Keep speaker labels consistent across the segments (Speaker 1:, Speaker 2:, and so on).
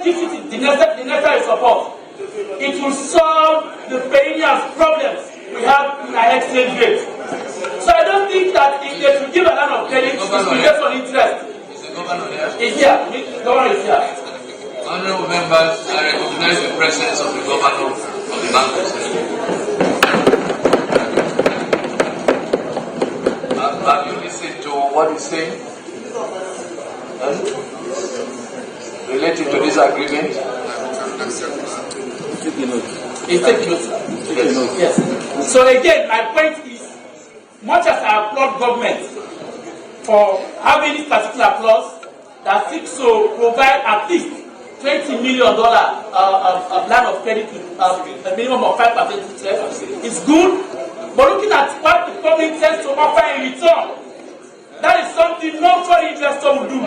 Speaker 1: gives it the necessary support, it will solve the perennial problems we have in our exchange rate. So I don't think that if they should give a lot of credit, it's based on interest. Is here. The governor is here.
Speaker 2: Honorable members, I recognize the presence of the governor of the Bank of Have you listened to what he's saying? Relating to this agreement?
Speaker 1: He's taking notes. Yes. So again, my point is, much as I applaud government for having this particular clause that seeks to provide at least $20 million a line of credit with a minimum of 5% interest, is good. But looking at what the government tends to offer in return, that is something no foreign investor will do.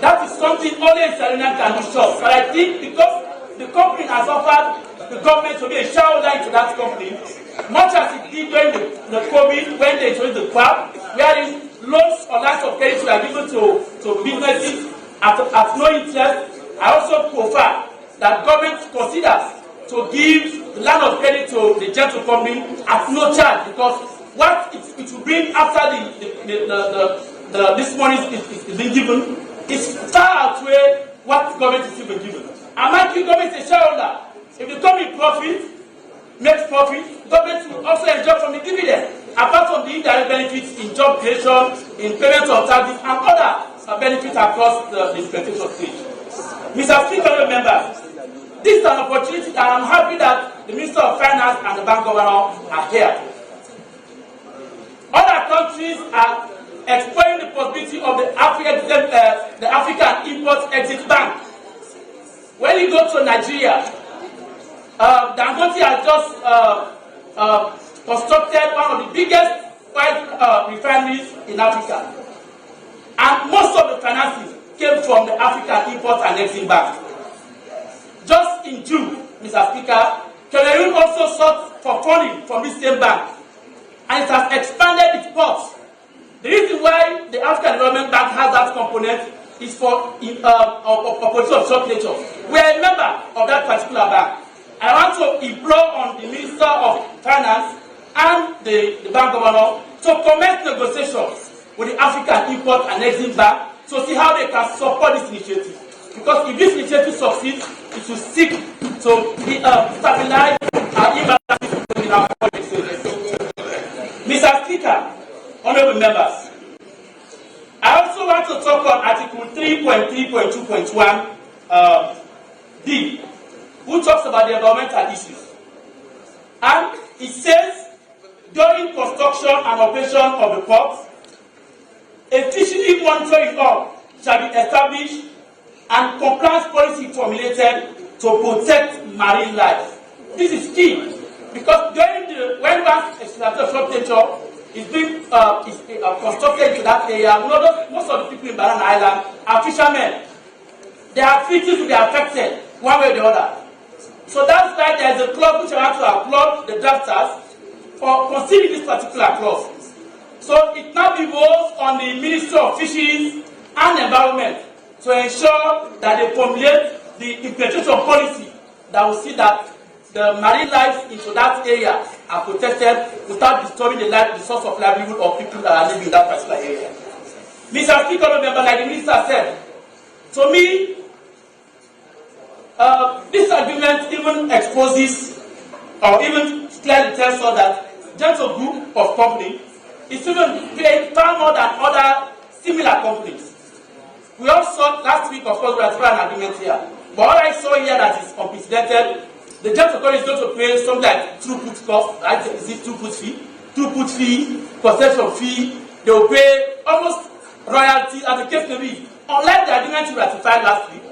Speaker 1: That is something only a Leone can do short. But I think because the company has offered the government to be a shareholder into that company, much as it did during the COVID when they introduced the QAP, where loans or lines of credit were given to businesses at no interest. I also prefer that government considers to give the line of credit to the Gento company at no charge, because what it will bring after this money is being given is far outweigh what the government is still being given. And my government is a shareholder. If the company makes profit, the government will also enjoy from the dividend, apart from the indirect benefits in job creation, in payment of taxes, and other benefits across the implementation stage. Mr. Speaker, members, this is an opportunity, and I'm happy that the Minister of Finance and the Bank Governor are here. Other countries are exploring the possibility of the African Import-Exit Bank. When you go to Nigeria, Dangote has just constructed one of the biggest oil refineries in Africa. And most of the finances came from the African Import and Exit Bank. Just in June, Mr. Speaker, Cameroon also sought for funding from this same bank, and it has expanded its ports. The reason why the African Development Bank has that component is for opportunity of short nature. We are a member of that particular bank. I want to implore on the Minister of Finance and the Bank Governor to commence negotiations with the African Import and Exit Bank to see how they can support this initiative. Because if this initiative succeeds, it will seek to stabilize our imbalances in our policy. Mr. Speaker, honorable members, I also want to talk on Article 3.3.2.1 D, which talks about the environmental issues. And it says, during construction and operation of the port, a fishery monitoring hub shall be established and compliance policy formulated to protect marine life. This is key, because when one structure is being constructed into that area, most of the people in Banana Island are fishermen. Their fisheries will be affected one way or the other. So that's why there is a clause which I want to applaud the drafters for considering this particular clause. So it now devolves on the Ministry of Fisheries and Environment to ensure that they formulate the implementation policy that will see that the marine life into that area are protected without disturbing the source of livelihood of people that are living in that particular area. Mr. Speaker, remember, like the Minister said, to me, this agreement even exposes or even clearly tells us that Gento group of companies is even paying far more than other similar companies. We all saw last week, of course, we had an agreement here. But what I saw here that is unprecedented, the Gento company is going to pay something like throughput cost, right? Is it throughput fee, concession fee? They will pay almost royalty as the case may be. Unlike the agreement we ratified last week,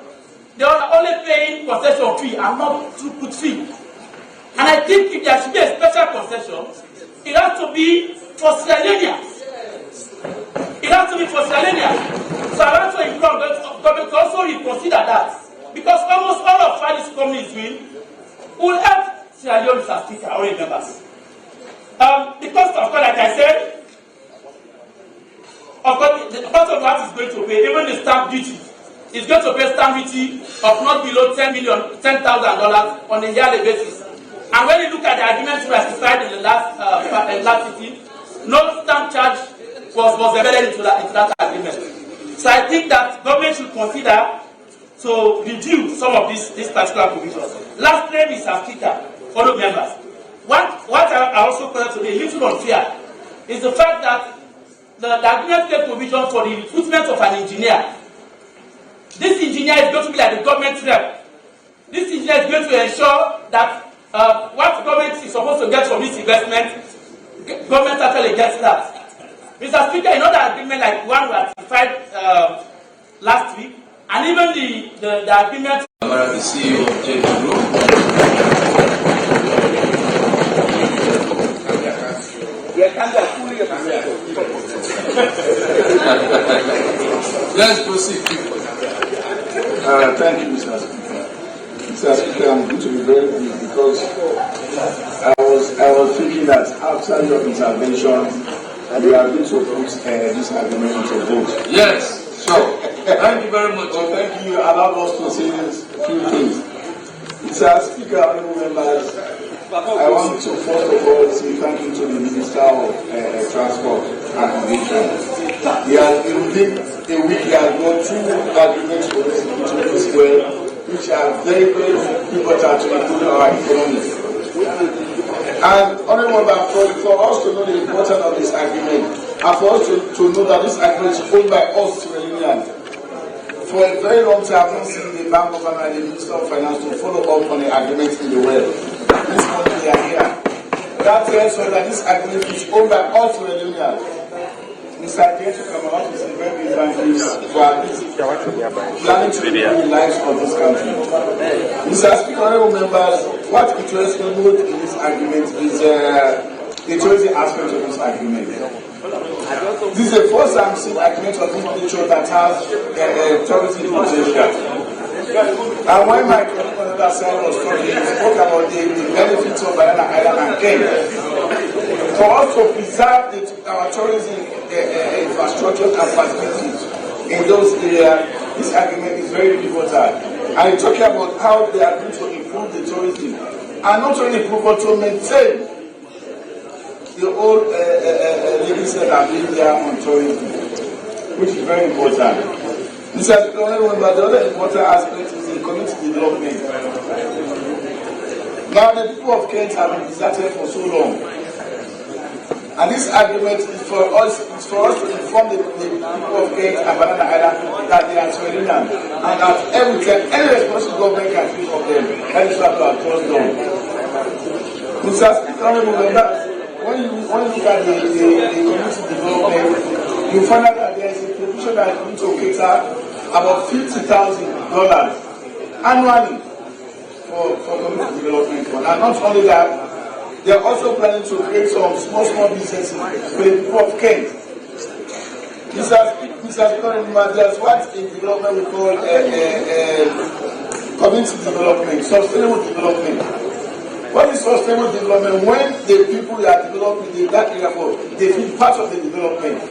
Speaker 1: they are only paying concession fee and not throughput fee. And I think if there should be a special concession, it has to be for Leone. It has to be for Leone. So I want to implore government to also reconsider that. Because almost all of what this company is doing will help Leone, Mr. Speaker, our members. Because of course, like I said, of course, the part of what is going to pay, even the stamp duty is going to pay stamp duty of not below $10,000 on a yearly basis. And when you look at the agreement ratified in the last sitting, no stamp charge was embedded into that agreement. So I think that government should consider to review some of these particular provisions. Lastly, Mr. Speaker, fellow members, what I also consider to be a little unfair is the fact that the agreement made provision for the recruitment of an engineer. This engineer is going to be like the government rep. This engineer is going to ensure that what government is supposed to get from this investment, government actually gets that. Mr. Speaker, in other agreement like one ratified last week, and even the agreement.
Speaker 2: The CEO of Gento. Let's proceed.
Speaker 3: Thank you, Mr. Speaker. Mr. Speaker, I'm going to be very brief because I was thinking that after your intervention, we are going to put this agreement to vote.
Speaker 2: Yes, sure. Thank you very much.
Speaker 3: So thank you. Allow us to say a few things. Mr. Speaker, honorable members, I want to first of all say thank you to the Minister of Transport and Aviation. He has within a week he has got two agreements for this well, which are very, very important to improve our economy. And honorable members, for us to know the importance of this agreement, and for us to know that this agreement is owned by us, Leone. For a very long time, I've not seen the Bank of America and the Minister of Finance to follow up on the agreement in the well. This morning they are here. That tells us that this agreement is owned by us, Leone. Mr. Gento come out is a very big evangelist for planning to improve the lives of this country. Mr. Speaker, honorable members, what interests me most in this agreement is the tourism aspect of this agreement. This is the first time seeing agreement of this nature that has tourism potential. And when my colleague on the other side was talking, he spoke about the benefits of Banana Island and Kenya. For us to preserve our tourism infrastructure and facilities in those areas, this agreement is very pivotal. And talking about how they are going to improve the tourism, and not only improve but to maintain the old legacy that have been there on tourism, which is very important. Mr. Speaker, the other important aspect is the community development. Now the people of Kent have been deserted for so long. And this agreement is for us to inform the people of Kent and Banana Island that they are Leone, and that every time any responsible government can think of them, that is what we have just done. Mr. Speaker, when you look at the community development, you find out that there is a provision that is going to cater about $50,000 annually for community development fund. And not only that, they are also planning to create some small businesses for the people of Kent. Mr. Speaker, there's what in development we call community development, sustainable development. What is sustainable development? When the people that are developing that area for, they feel part of the development.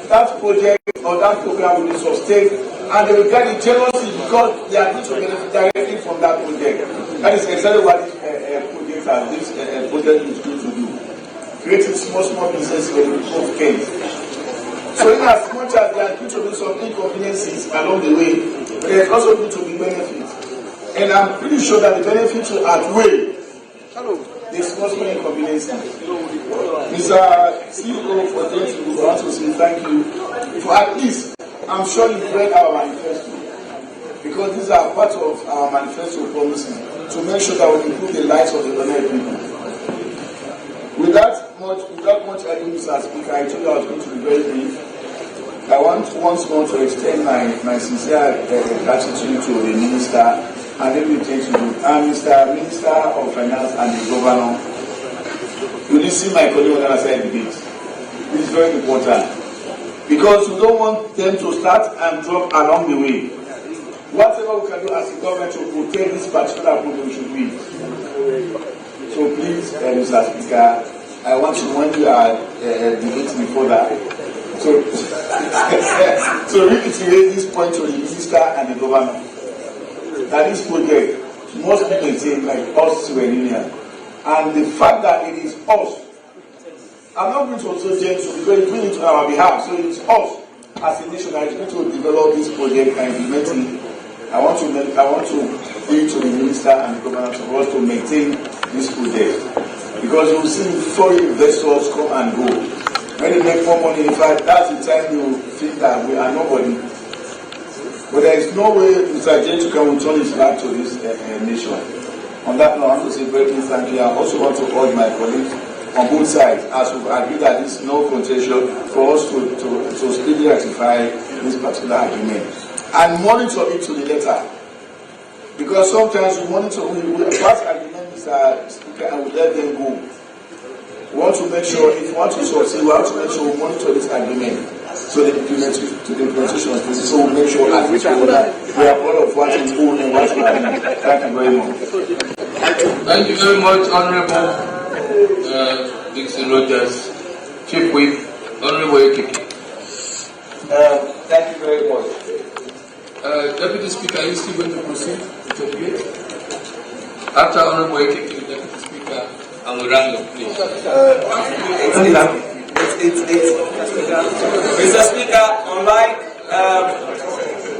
Speaker 3: That project or that program will be sustained, and they will get it generously because they are going to benefit directly from that project. That is exactly what this project is going to do. Creating small businesses for the people of Kent. So in as much as they are going to do some inconveniences along the way, there is also going to be benefits. And I'm pretty sure that the benefits will outweigh the small inconveniences. Mr. CEO for Gento, we want to say thank you for at least, I'm sure you've read our manifesto, because these are part of our manifesto promises to make sure that we improve the lives of the ordinary people. Without much ado, Mr. Speaker, I told you I was going to be very brief. I want once more to extend my sincere gratitude to the Minister and everything to you. And Mr. Minister of Finance and the Governor, you didn't see my colleague on the other side of the gate. This is very important, because we don't want them to start and drop along the way. Whatever we can do as a government to protect this particular program should be. So please, Mr. Speaker, I want you, when you are debating further, to reiterate this point to the minister and the governor, that this project must be maintained by us Sierra. And the fact that it is us, I'm not going to also Gento because it's doing it on our behalf, so it's us as a nation that is going to develop this project and implement it. I want to bring to the minister and the governor for us to maintain this project, because you will see foreign investors come and go. When they make more money, in fact, that's the time you think that we are nobody. But there is no way Mr. Gento can return his back to this nation. On that note, I want to say very much thank you. I also want to urge my colleagues on both sides, as we agree that there is no contention, for us to speedily ratify this particular agreement and monitor it to the letter. Because sometimes we pass agreement, Mr. Speaker, and we let them go. We want to make sure, if we want to succeed, we have to make sure we monitor this agreement so the implementation of this. So we make sure as we are part of what is own and what is our own. Thank you very much.
Speaker 2: Thank you very much, Honorable Dixon Rogers, Chief Whip, Honorable Ekiki.
Speaker 4: Thank you very much.
Speaker 2: Deputy Speaker, are you still going to proceed with your debate? After Honorable Ekiki, Deputy Speaker, and we round up, please.
Speaker 4: Mr. Speaker, unlike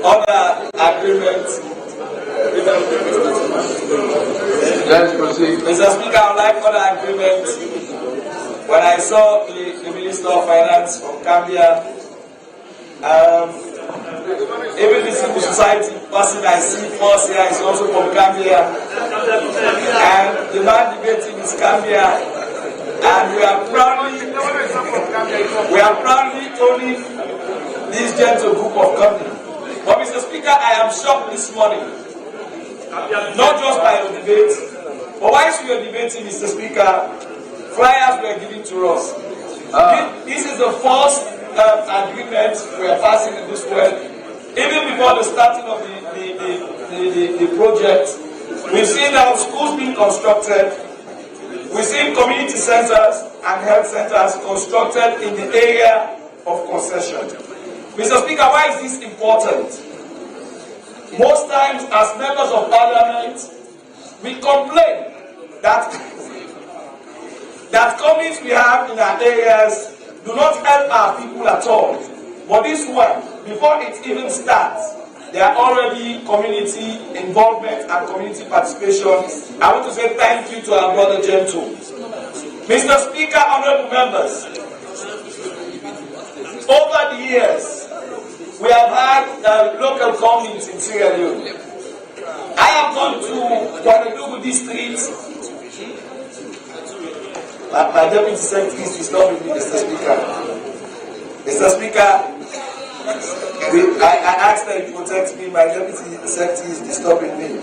Speaker 4: other agreements,
Speaker 2: Let's proceed.
Speaker 4: Mr. Speaker, unlike other agreements, when I saw the Minister of Finance from Gambia, even the civil society person I see first here is also from Gambia, and the man debating is Gambia, and we are proudly owning this Gento group of companies. But Mr. Speaker, I am shocked this morning, not just by your debate, but whilst we were debating, Mr. Speaker, flyers were given to us. This is the first agreement we are passing in this world. Even before the starting of the project, we've seen now schools being constructed, we've seen community centers and health centers constructed in the area of concession. Mr. Speaker, why is this important? Most times as members of parliament, we complain that companies we have in our areas do not help our people at all. But this one, before it even starts, there are already community involvement and community participation. I want to say thank you to our brother Gento. Mr. Speaker, honorable members, over the years, we have had local companies in Sierra Leone. I have gone to Guadalupe district. My deputy secretary is disturbing me, Mr. Speaker. Mr. Speaker, I asked that you protect me. My deputy secretary is disturbing me.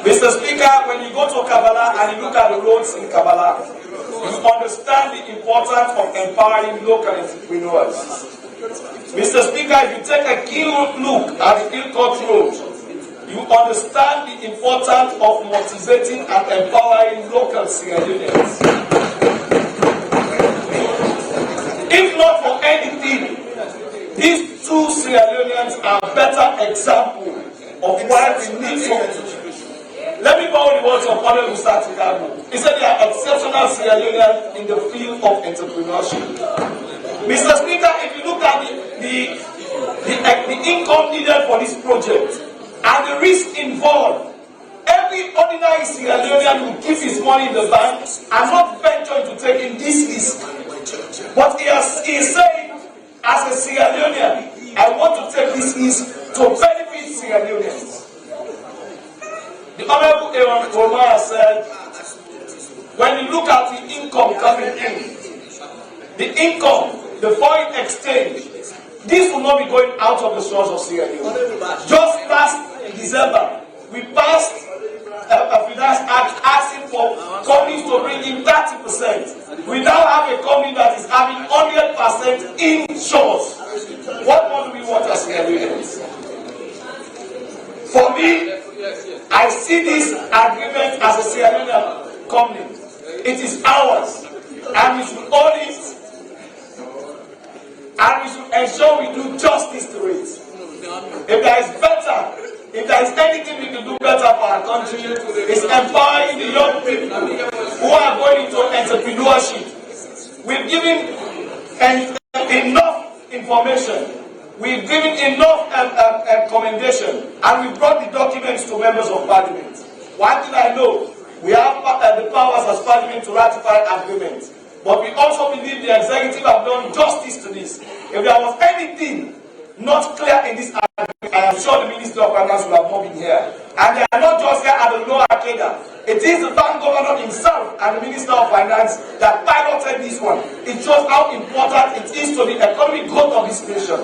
Speaker 4: Mr. Speaker, when you go to Kabbalah and you look at the roads in Kabbalah, you understand the importance of empowering local entrepreneurs. Mr. Speaker, if you take a keen look at the Ilkot Road, you understand the importance of motivating and empowering local Sierra Leoneans. If not for anything, these two Sierra Leoneans are better example of why we need to. Let me borrow the words of Honorable Chicago. He said they are exceptional Sierra Leoneans in the field of entrepreneurship. Mr. Speaker, if you look at the income needed for this project and the risk involved, every ordinary Sierra Leonean will keep his money in the bank and not venture into taking this risk. But he is saying, as a Sierra Leonean, I want to take this risk to benefit Sierra Leoneans. The Honorable Aaron Omar said, when you look at the income coming in, the income, the foreign exchange, this will not be going out of the source of Sierra Leone. Just last December, we passed a finance act asking for companies to bring in 30%. We now have a company that is having 100% in source. What more do we want as Sierra Leoneans? For me, I see this agreement as a Sierra Leone company. It is ours, and we should own it. and we should ensure we do justice to it. If there is anything we can do better for our country, it's empowering the young people who are going into entrepreneurship. We've given enough information. We've given enough commendation, and we brought the documents to members of parliament. One thing I know, we have the powers as parliament to ratify agreements, but we also believe the executive have done justice to this. If there was anything not clear in this agreement, I am sure the Minister of Finance will have not been here. And they are not just here at the Lower Arcada. It is the bank governor himself and the Minister of Finance that piloted this one. It shows how important it is to the economic growth of this nation.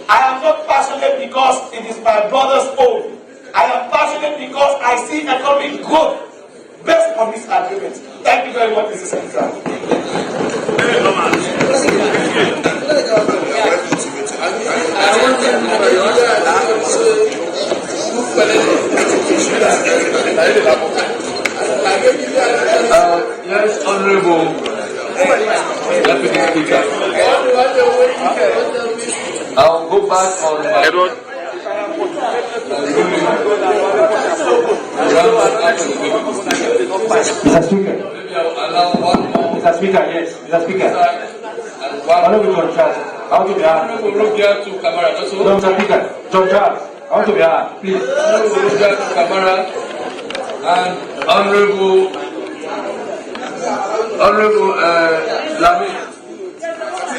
Speaker 4: I am not passionate because it is my brother's own. I am passionate because I see economic growth based on this agreement. Thank you very much, Mr. Speaker.
Speaker 2: Yes, Honorable Deputy Speaker. I'll go back on my
Speaker 5: Edward.
Speaker 6: Mr. Speaker. Mr. Speaker, yes. Mr. Speaker. Honorable John Charles, I want to be heard. No, Mr. Speaker. John Charles, I want to be heard, please.
Speaker 2: And Honorable Lamy.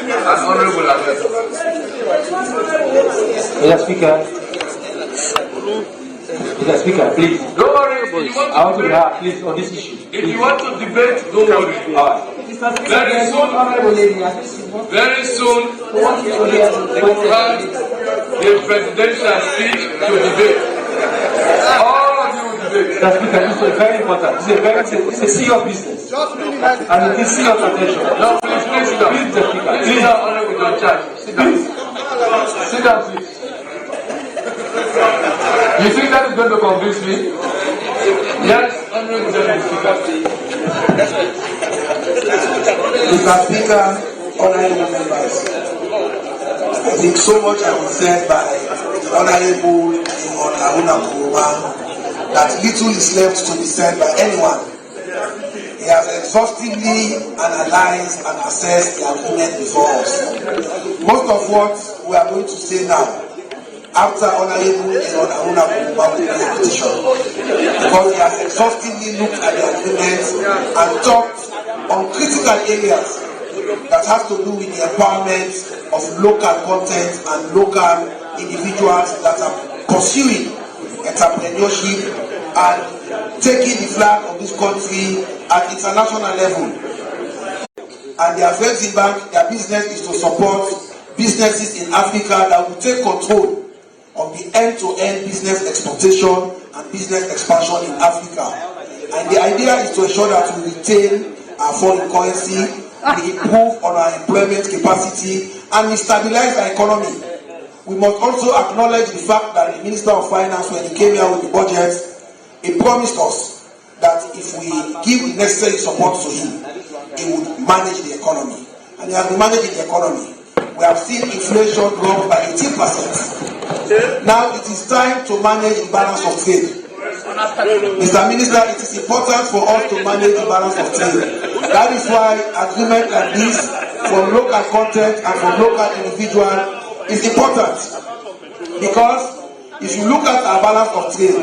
Speaker 2: And Honorable Lamy.
Speaker 6: Mr. Speaker. Mr. Speaker, please.
Speaker 2: Don't worry.
Speaker 6: I want to be heard, please, on this issue.
Speaker 2: If you want to debate, don't worry. Very soon, we will have the presidential speech to debate. All of you will debate.
Speaker 6: Mr. Speaker, this is very important. This is a serious business. And it is serious attention.
Speaker 2: No, please sit down.
Speaker 6: Please, Mr. Speaker.
Speaker 2: Please, Honorable John Charles. Sit down. Sit down, please. You think that is going to convince me? Yes, Honorable Deputy Speaker.
Speaker 7: Mr. Speaker, honorable members, I think so much has been said by Honorable Haruna Kuruma that little is left to be said by anyone. He has exhaustively analyzed and assessed the agreement before us. Most of what we are going to say now, after Honorable Haruna Kuruma will be a petition, because he has exhaustively looked at the agreement and talked on critical areas that have to do with the empowerment of local content and local individuals that are pursuing entrepreneurship and taking the flag of this country at international level. And their Exim Bank, their business is to support businesses in Africa that will take control of the end-to-end business exportation and business expansion in Africa. And the idea is to ensure that we retain our foreign currency, we improve on our employment capacity, and we stabilize our economy. We must also acknowledge the fact that the Minister of Finance, when he came here with the budget, he promised us that if we give the necessary support to him, he would manage the economy. And he has been managing the economy. We have seen inflation drop by 18%. Now it is time to manage the balance of trade. Mr. Minister, it is important for us to manage the balance of trade. That is why agreement like this for local content and for local individuals is important. Because if you look at our balance of trade,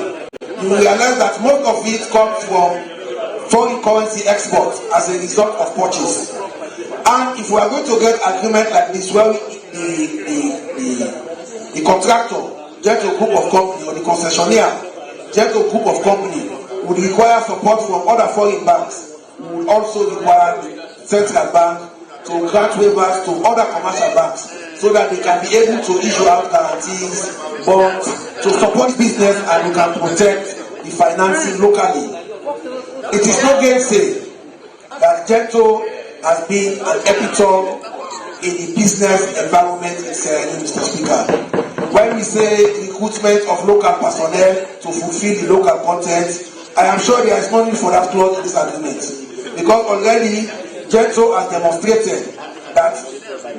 Speaker 7: you will realize that most of it comes from foreign currency exports as a result of purchase. And if we are going to get agreement like this, where the contractor, Gento group of company, or the concessionaire, Gento group of company, would require support from other foreign banks, we would also require the central bank to grant waivers to other commercial banks so that they can be able to issue out guarantees, bonds, to support business, and we can protect the financing locally. It is no gainsay that Gento has been an epitome in the business environment in Sierra Leone, Mr. Speaker. When we say recruitment of local personnel to fulfill the local content, I am sure there is no need for that clause in this agreement. Because already Gento has demonstrated that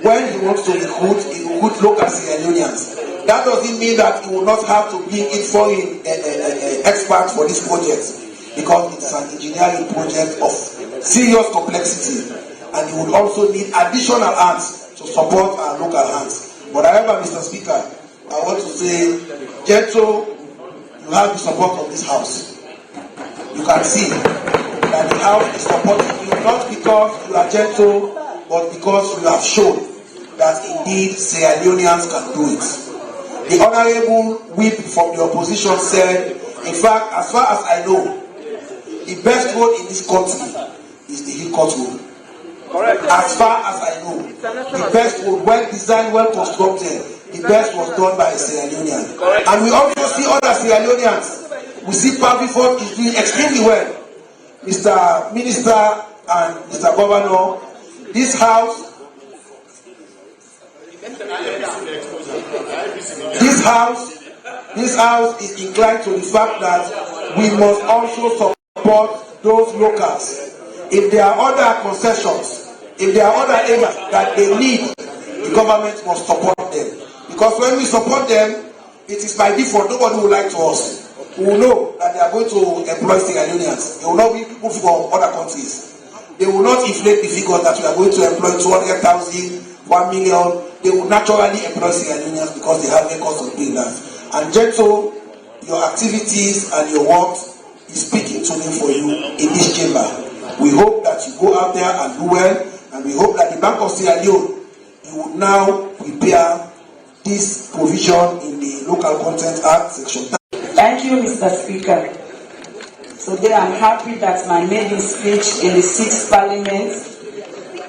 Speaker 7: when he wants to recruit, he will recruit local Sierra Leoneans. That doesn't mean that he will not have to bring in foreign experts for this project, because it is an engineering project of serious complexity, and he would also need additional hands to support our local hands. But however, Mr. Speaker, I want to say, Gento, you have the support of this House. You can see that the House is supporting you, not because you are Gento, but because you have shown that indeed Sierra Leoneans can do it. The Honorable Whip from the opposition said, in fact, as far as I know, the best road in this country is the Hillcourt Road. Correct. As far as I know, the best road, well designed, well constructed, the best was done by a Sierra Leonean. Correct. And we also see other Sierra Leoneans. We see Paviford is doing extremely well. Mr. Minister and Mr. Governor, this house is inclined to the fact that we must also support those locals. If there are other concessions, if there are other areas that they need, the government must support them. Because when we support them, it is by default. Nobody will lie to us. We will know that they are going to employ Sierra Leoneans. They will not be people from other countries. They will not inflate the figure that we are going to employ 200,000, 1 million. They will naturally employ Sierra Leoneans because they have a cost of doing that. And Gento, your activities and your work is speaking to me for you in this chamber. We hope that you go out there and do well, and we hope that the Bank of Sierra Leone, you will now prepare this provision in the Local Content Act, Section 10.
Speaker 5: Thank you, Mr. Speaker. Today I'm happy that my maiden speech in the 6th Parliament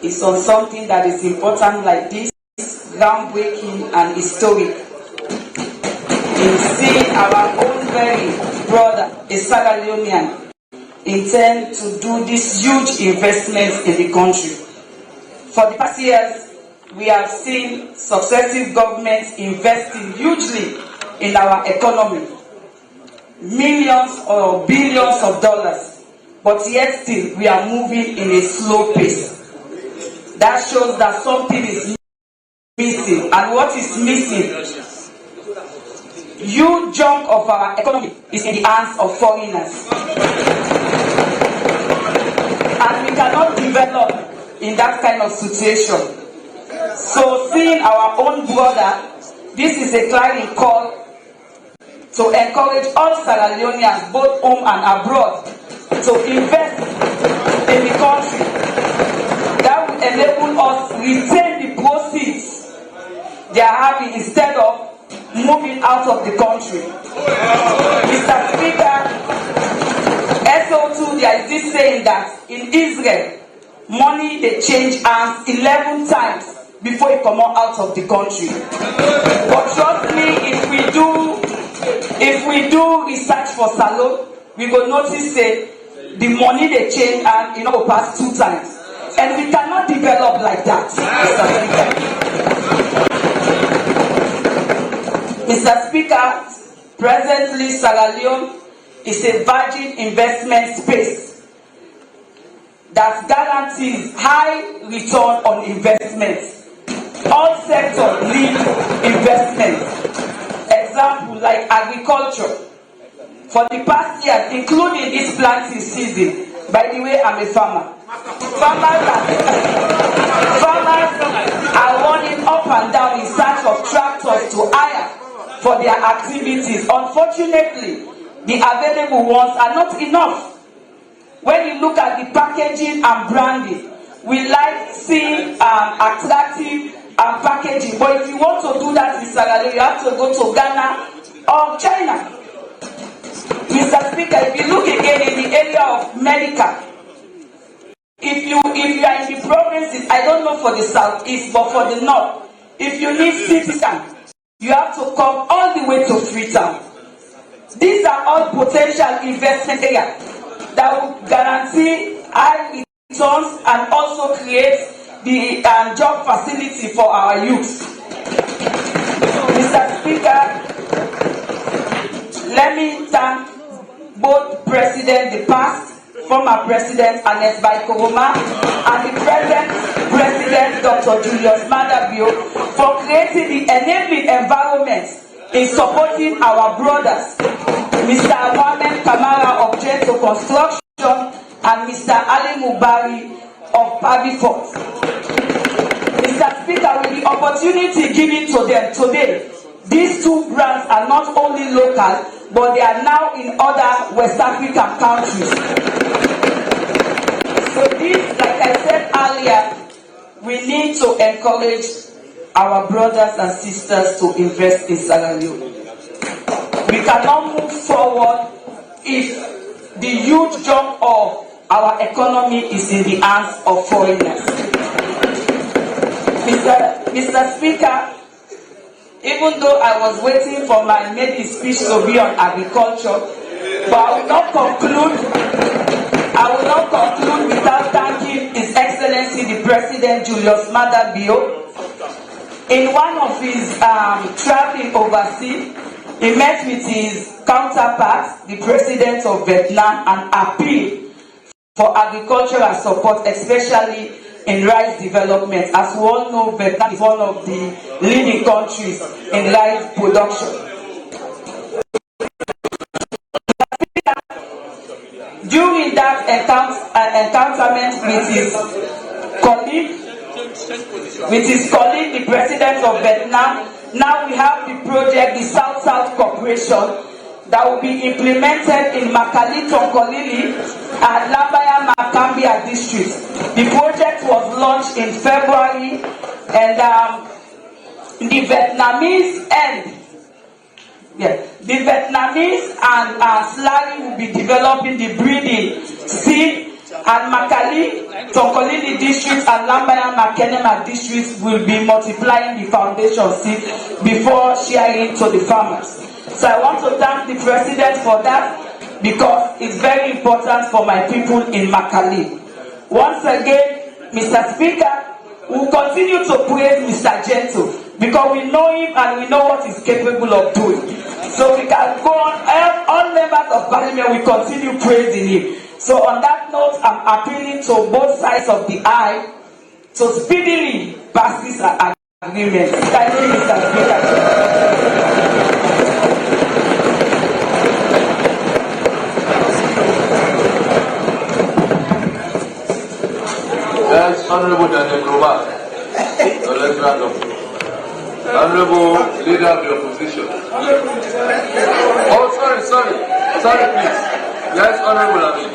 Speaker 5: is on something that is important like this, groundbreaking and historic. In seeing our own very brother, a Sierra Leonean, intend to do this huge investment in the country. For the past years, we have seen successive governments investing hugely in our economy, millions or billions of dollars, but yet still we are moving in a slow pace. That shows that something is missing, and what is missing? Huge chunk of our economy is in the hands of foreigners, and we cannot develop in that kind of situation. So seeing our own brother, this is a clarion call to encourage all Sierra Leoneans, both home and abroad, to invest in the country. That will enable us to retain the proceeds they are having instead of moving out of the country. Mr. Speaker, SO2, there is this saying that in Israel, money they change hands 11 times before it come out of the country. But trust me, if we do research for Salon, we will notice that the money they change and will pass 2 times. And we cannot develop like that, Mr. Speaker, presently Sierra Leone is a virgin investment space that guarantees high return on investment. All sectors need investment. Example like agriculture. For the past years, including this planting season, by the way, I'm a farmer. Farmers are running up and down in search of tractors to hire for their activities. Unfortunately, the available ones are not enough. When you look at the packaging and branding, we like seeing attractive packaging. But if you want to do that in Sierra Leone, you have to go to Ghana or China. Mr. Speaker, if you look again in the area of medical, if you are in the provinces, I don't know for the southeast, but for the north, if you need CT scan, you have to come all the way to Freetown. These are all potential investment areas that will guarantee high returns and also create the job facility for our youth. Mr. Speaker, let me thank both President, the past, former President Ernest Bai Koroma, and the present President Dr. Julius Maada Bio for creating the enabling environment in supporting our brothers, Mr. Mohamed Kamara of Gento Construction and Mr. Ali Mubari of Pavifort. Mr. Speaker, with the opportunity given to them today, these two brands are not only local, but they are now in other West African countries. So this, like I said earlier, we need to encourage our brothers and sisters to invest in Sierra Leone. We cannot move forward if the huge jump of our economy is in the hands of foreigners. Mr. Speaker, even though I was waiting for my maiden speech to be on agriculture, but I will not conclude without thanking His Excellency the President Julius Maada Bio. In one of his traveling overseas, he met with his counterpart, the President of Vietnam, and appealed for agricultural support, especially in rice development. As we all know, Vietnam is one of the leading countries in rice production. During that encounterment with his colleague, the President of Vietnam, now we have the project, the South-South Cooperation, that will be implemented in Makali, Tonkolili, and Lambaya, Makambia districts. The project was launched in February, and the Vietnamese and Slari will be developing the breeding seed, and Makali, Tonkolili districts and Lambaya, Makenema districts will be multiplying the foundation seed before sharing to the farmers. So I want to thank the President for that, because it's very important for my people in Makali. Once again, Mr. Speaker, we will continue to praise Mr. Gento, because we know him and we know what he's capable of doing. So we can go on, all members of Parliament will continue praising him. So on that note, I'm appealing to both sides of the aisle to speedily pass this agreement. Thank you, Mr. Speaker.
Speaker 2: Yes, Honorable Daniel Global. So let's round up. Honorable Leader of the Opposition. Oh, sorry, please. Yes, Honorable Amin.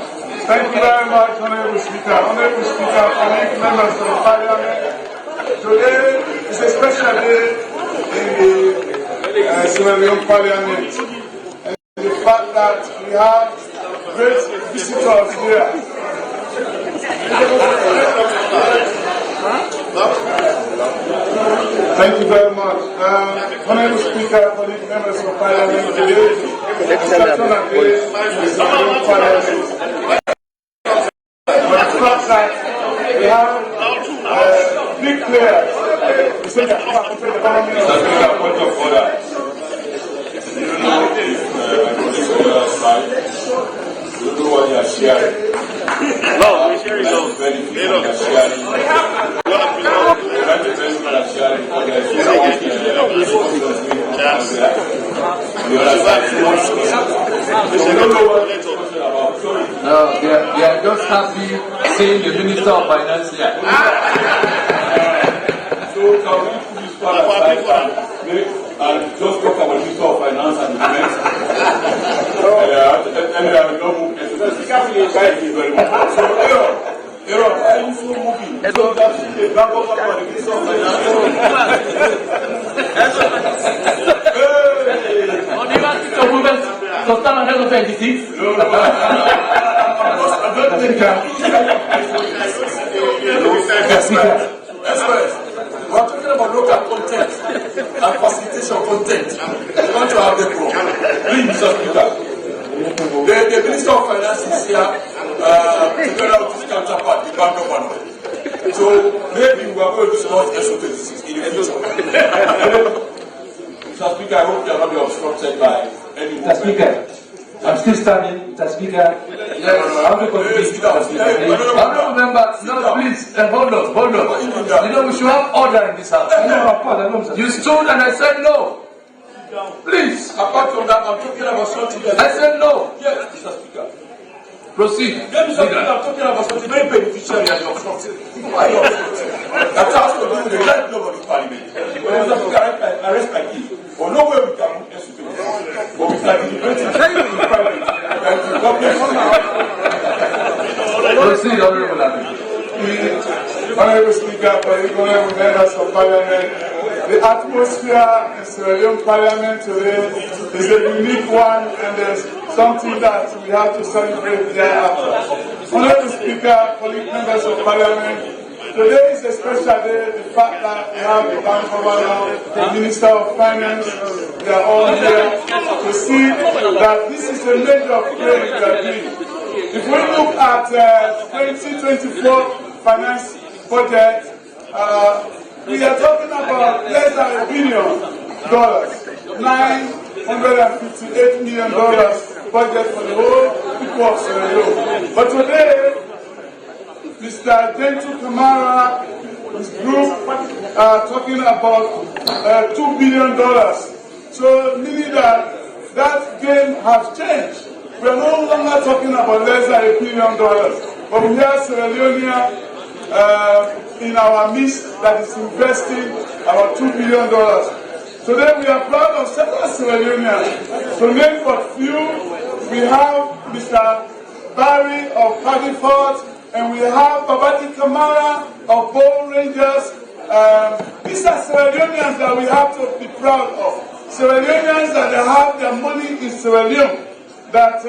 Speaker 3: Thank you very much, Honorable Speaker. Honorable Speaker, members of Parliament. Today is a special day in the Sierra Leone Parliament. And the fact that we have great visitors here. Thank you very much. Honorable Speaker, colleague members of Parliament, today is a special day in the Sierra Leone Parliament. We have big players. We say that point of order. You know what you are sharing. No, we're sharing those. The
Speaker 2: No, they are just happy seeing the Minister of Finance here.
Speaker 3: So can we put this part aside and just talk about Minister of Finance and Defense? Thank you very much. So, Aaron, why are you so moving? So that the back of the Minister of Finance.
Speaker 6: So stand on head of 26.
Speaker 3: We're talking about local content and facilitation content. We want to have the program. Please, Mr. Speaker. The Minister of Finance is here together with his counterpart, the Bank of One. So maybe we are going to discuss SO26 in the future. Mr. Speaker, I hope you are not be obstructed by any.
Speaker 6: Mr. Speaker, I'm still standing, Mr. Speaker.
Speaker 2: Yes.
Speaker 6: How do you contribute, Mr. Speaker?
Speaker 2: Honorable member, no, please, hold on. You know, we should have order in this house.
Speaker 6: No, of course, I know, Mr.
Speaker 2: You stood and I said no. Please.
Speaker 4: Apart from that, I'm talking about something else.
Speaker 2: I said no.
Speaker 4: Yes, Mr. Speaker.
Speaker 2: Proceed.
Speaker 4: I'm talking about something very beneficial in your front. That has to do with the right of the parliament. Mr. Speaker, I rest my case. But no way we can execute it. But we can deliberate it in private. And the government
Speaker 2: Proceed, Honorable Lamin.
Speaker 3: Honorable Speaker, political members of Parliament, the atmosphere in Sierra Leone Parliament today is a unique one, and there's something that we have to celebrate thereafter. Honorable Speaker, political members of Parliament, today is a special day. The fact that we have the Bank Governor, the Minister of Finance, they are all here to see that this is a major claim we are doing. If we look at 2024 finance budget, we are talking about less than $1 billion, $958 million budget for the whole people of Sierra Leone. But today, Mr. Gento Kamara, his group, are talking about $2 billion. So, meaning that game has changed. We are no longer talking about less than $1 billion, but we have Sierra Leone in our midst that is investing about $2 billion. Today we are proud of several Sierra Leoneans. To name but few, we have Mr. Barry of Paddyford, and we have Babati Kamara of Bow Rangers. These are Sierra Leoneans that we have to be proud of. Sierra Leoneans that have their money in Sierra Leone that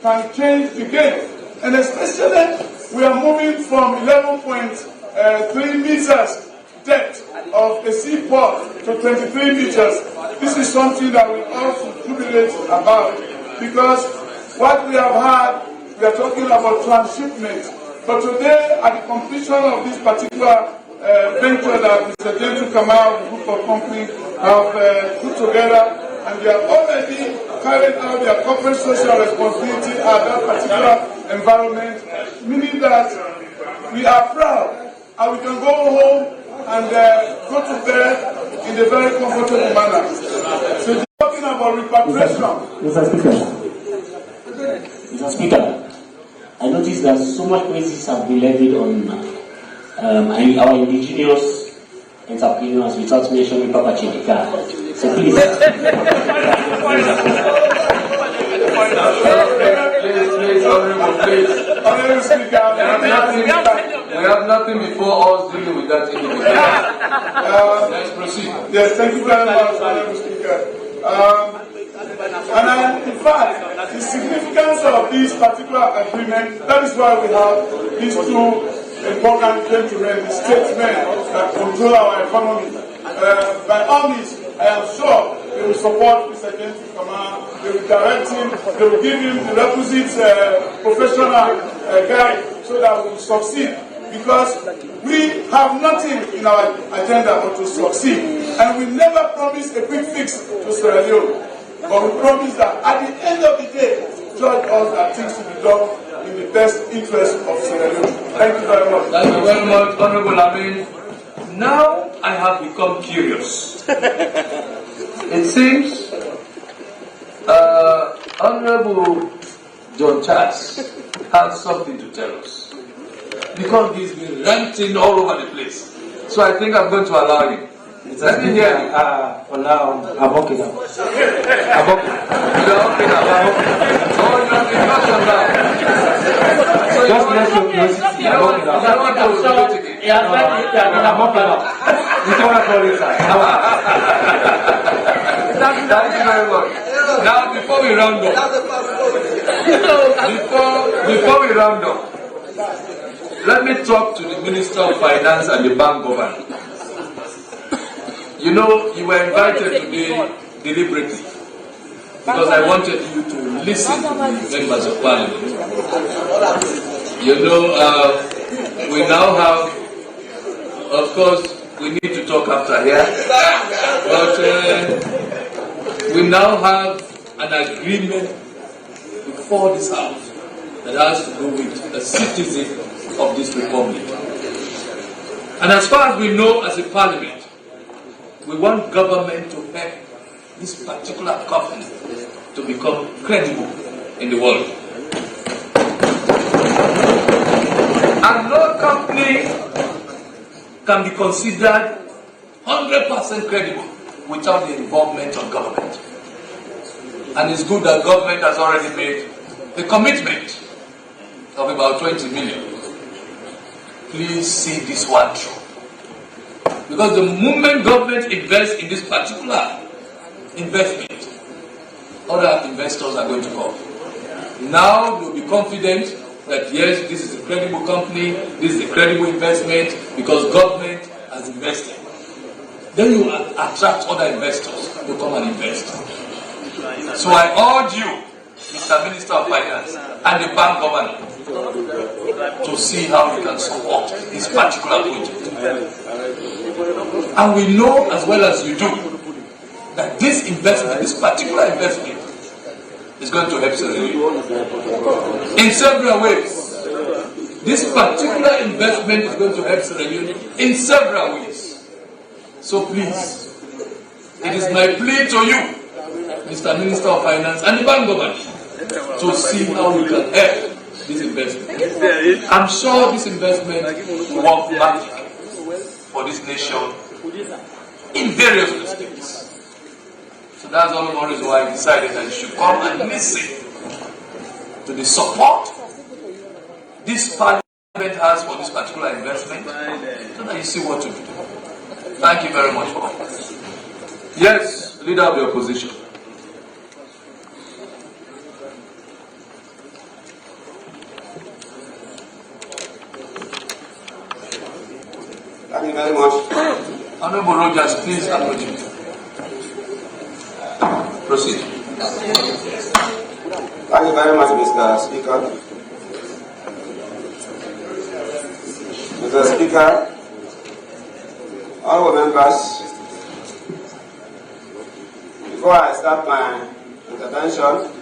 Speaker 3: can change the game. And especially, we are moving from 11.3 meters depth of a seaport to 23 meters. This is something that we all should jubilate about, because what we have had, we are talking about transshipment. But today, at the completion of this particular venture that Mr. Gento Kamara, the group of companies, have put together, and they are already carrying out their corporate social responsibility at that particular environment, meaning that we are proud and we can go home and go to bed in a very comfortable manner. So talking about repatriation.
Speaker 8: Mr. Speaker, I noticed that so much praises have been levied on our indigenous entrepreneurs without mentioning Papa Chidika. So please.
Speaker 2: Please, Honorable, please.
Speaker 3: Honorable Speaker,
Speaker 2: We have nothing before us dealing with that individual. Let's proceed.
Speaker 3: Yes, thank you very much, Honorable Speaker. In fact, the significance of this particular agreement, that is why we have these two important gentlemen, the statesmen that control our economy. By all means, I am sure they will support Mr. Gento Kamara, they will direct him, they will give him the requisite professional guide so that we will succeed. Because we have nothing in our agenda but to succeed. And we never promise a quick fix to Sierra Leone. But we promise that at the end of the day, judge us that things will be done in the best interest of Sierra Leone. Thank you very much.
Speaker 2: Thank you very much, Honorable Lamin. Now I have become curious. It seems Honorable John Charles has something to tell us, because he's been ranting all over the place. So I think I'm going to allow him. Let me hear you.
Speaker 6: For now, I'm okay now.
Speaker 2: I'm okay. You're okay now. Oh, you're in discussion now. So
Speaker 6: Just let your curiosity. I'm okay now.
Speaker 2: I want to debate again.
Speaker 6: I'm okay now. You don't want to call it that.
Speaker 2: Thank you very much. Now, before we round up, let me talk to the Minister of Finance and the Bank Governor. You know, you were invited today deliberately because I wanted you to listen to the members of Parliament. You know, we now have, of course, we need to talk after here, but we now have an agreement before this house that has to do with a citizen of this republic. And as far as we know as a parliament, we want government to help this particular company to become credible in the world. And no company can be considered 100% credible without the involvement of government. And it's good that government has already made a commitment of about 20 million. Please see this one through. Because the moment government invests in this particular investment, other investors are going to come. Now they'll be confident that yes, this is a credible company, this is a credible investment because government has invested. Then you attract other investors to come and invest. So I urge you, Mr. Minister of Finance and the bank governor, to see how we can support this particular project. And we know as well as you do that this investment, this particular investment, is going to help Sierra Leone in several ways. This particular investment is going to help Sierra Leone in several ways. So please, it is my plea to you, Mr. Minister of Finance and the bank government, to see how we can help this investment. I'm sure this investment will work magic for this nation in various respects. So that's one of the reasons why I decided that you should come and listen to the support this parliament has for this particular investment, so that you see what to do. Thank you very much for that. Yes, leader of the opposition.
Speaker 9: Thank you very much.
Speaker 2: Honorable Rogers, please approach it. Proceed.
Speaker 9: Thank you very much, Mr. Speaker. Mr. Speaker, honorable members, before I start my intervention,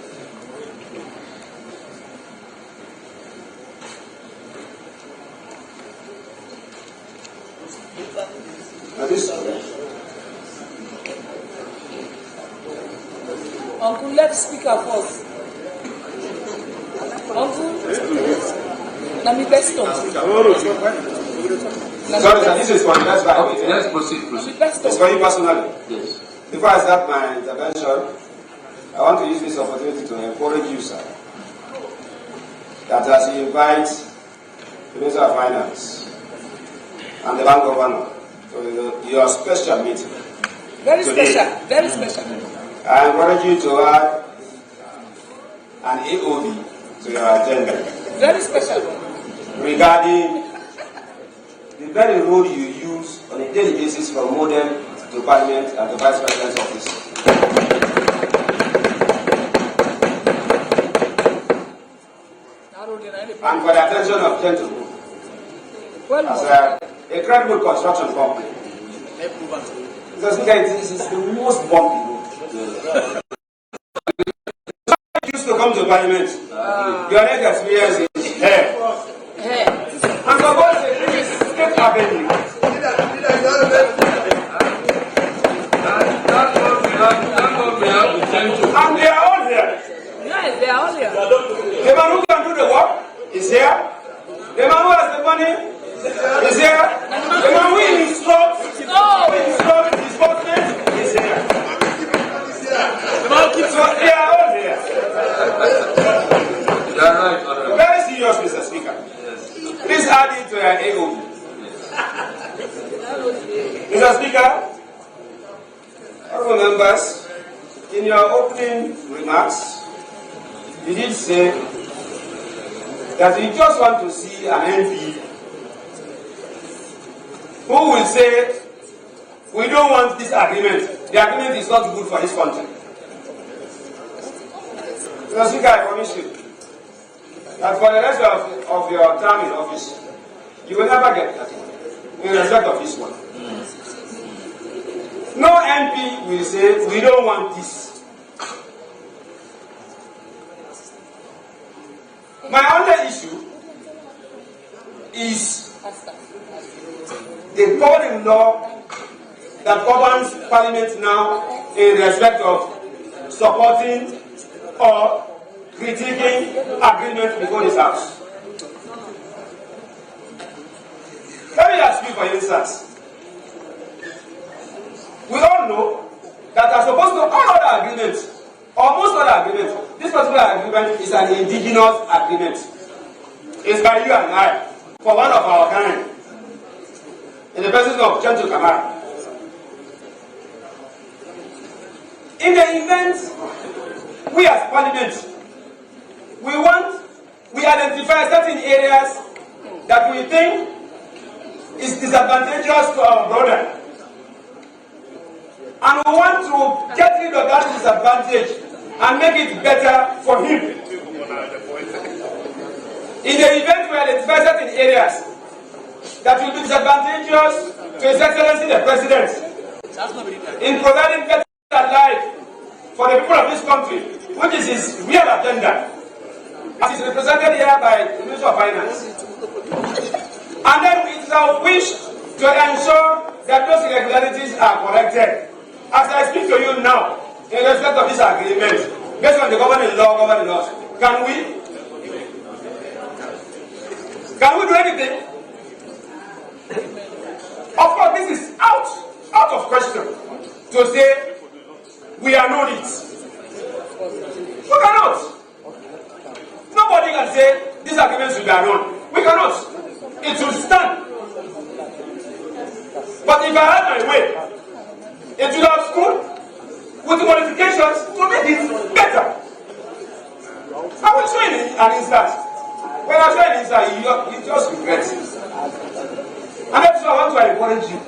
Speaker 5: Uncle, let the speaker first. Uncle, let me best on.
Speaker 9: Sorry, sir, this is for the best.
Speaker 2: Okay, let's proceed.
Speaker 9: It's for you personally.
Speaker 2: Yes.
Speaker 9: Before I start my intervention, I want to use this opportunity to encourage you, sir, that as you invite the Minister of Finance and the Bank Governor to your special meeting.
Speaker 5: Very
Speaker 9: today,
Speaker 5: special, very special.
Speaker 9: I encourage you to add an AOB to your agenda.
Speaker 5: Very special.
Speaker 9: Regarding the very role you use on a daily basis from modem to Parliament and the Vice President's office. And for the attention of Gento as a credible construction company. Because this is the most bumpy road. Used to come to Parliament. Your next experience is here. And for God's sake, this is State Avenue. And they are all here.
Speaker 5: Yes, they are all here.
Speaker 9: The man who can do the work is here. The man who has the money is here. The man who instructs his bossman is here. So they are all here. Very serious, Mr. Speaker. Please add it to your AOB. Mr. Speaker, honorable members, in your opening remarks, you did say that you just want to see an MP who will say, we don't want this agreement. The agreement is not good for this country. Mr. Speaker, I promise you that for the rest of your term in office, you will never get that in respect of this one. No MP will say, we don't want this. My only issue is the governing law that governs Parliament now in respect of supporting or critiquing agreements before this House. Let me ask you for instance. We all know that as opposed to all other agreements, or most other agreements, this particular agreement is an indigenous agreement. It's by you and I, for one of our kind, in the person of Gento. In the event, we as Parliament, we identify certain areas that we think is disadvantageous to our brother. And we want to get rid of that disadvantage and make it better for him. In the event we identify certain areas that will be disadvantageous to His Excellency the President in providing better life for the people of this country, which is his real agenda, as is represented here by the Minister of Finance. And then it is our wish to ensure that those irregularities are corrected. As I speak to you now, in respect of this agreement, based on the governing laws, can we do anything? Of course, this is out of question to say we are not it. We cannot. Nobody can say these agreements should be wrong. We cannot. It should stand. But if I had my way, it should have stood with the modifications to make it better. I will show you an instance. When I show you an instance, you just regret it. And that's why I want to encourage you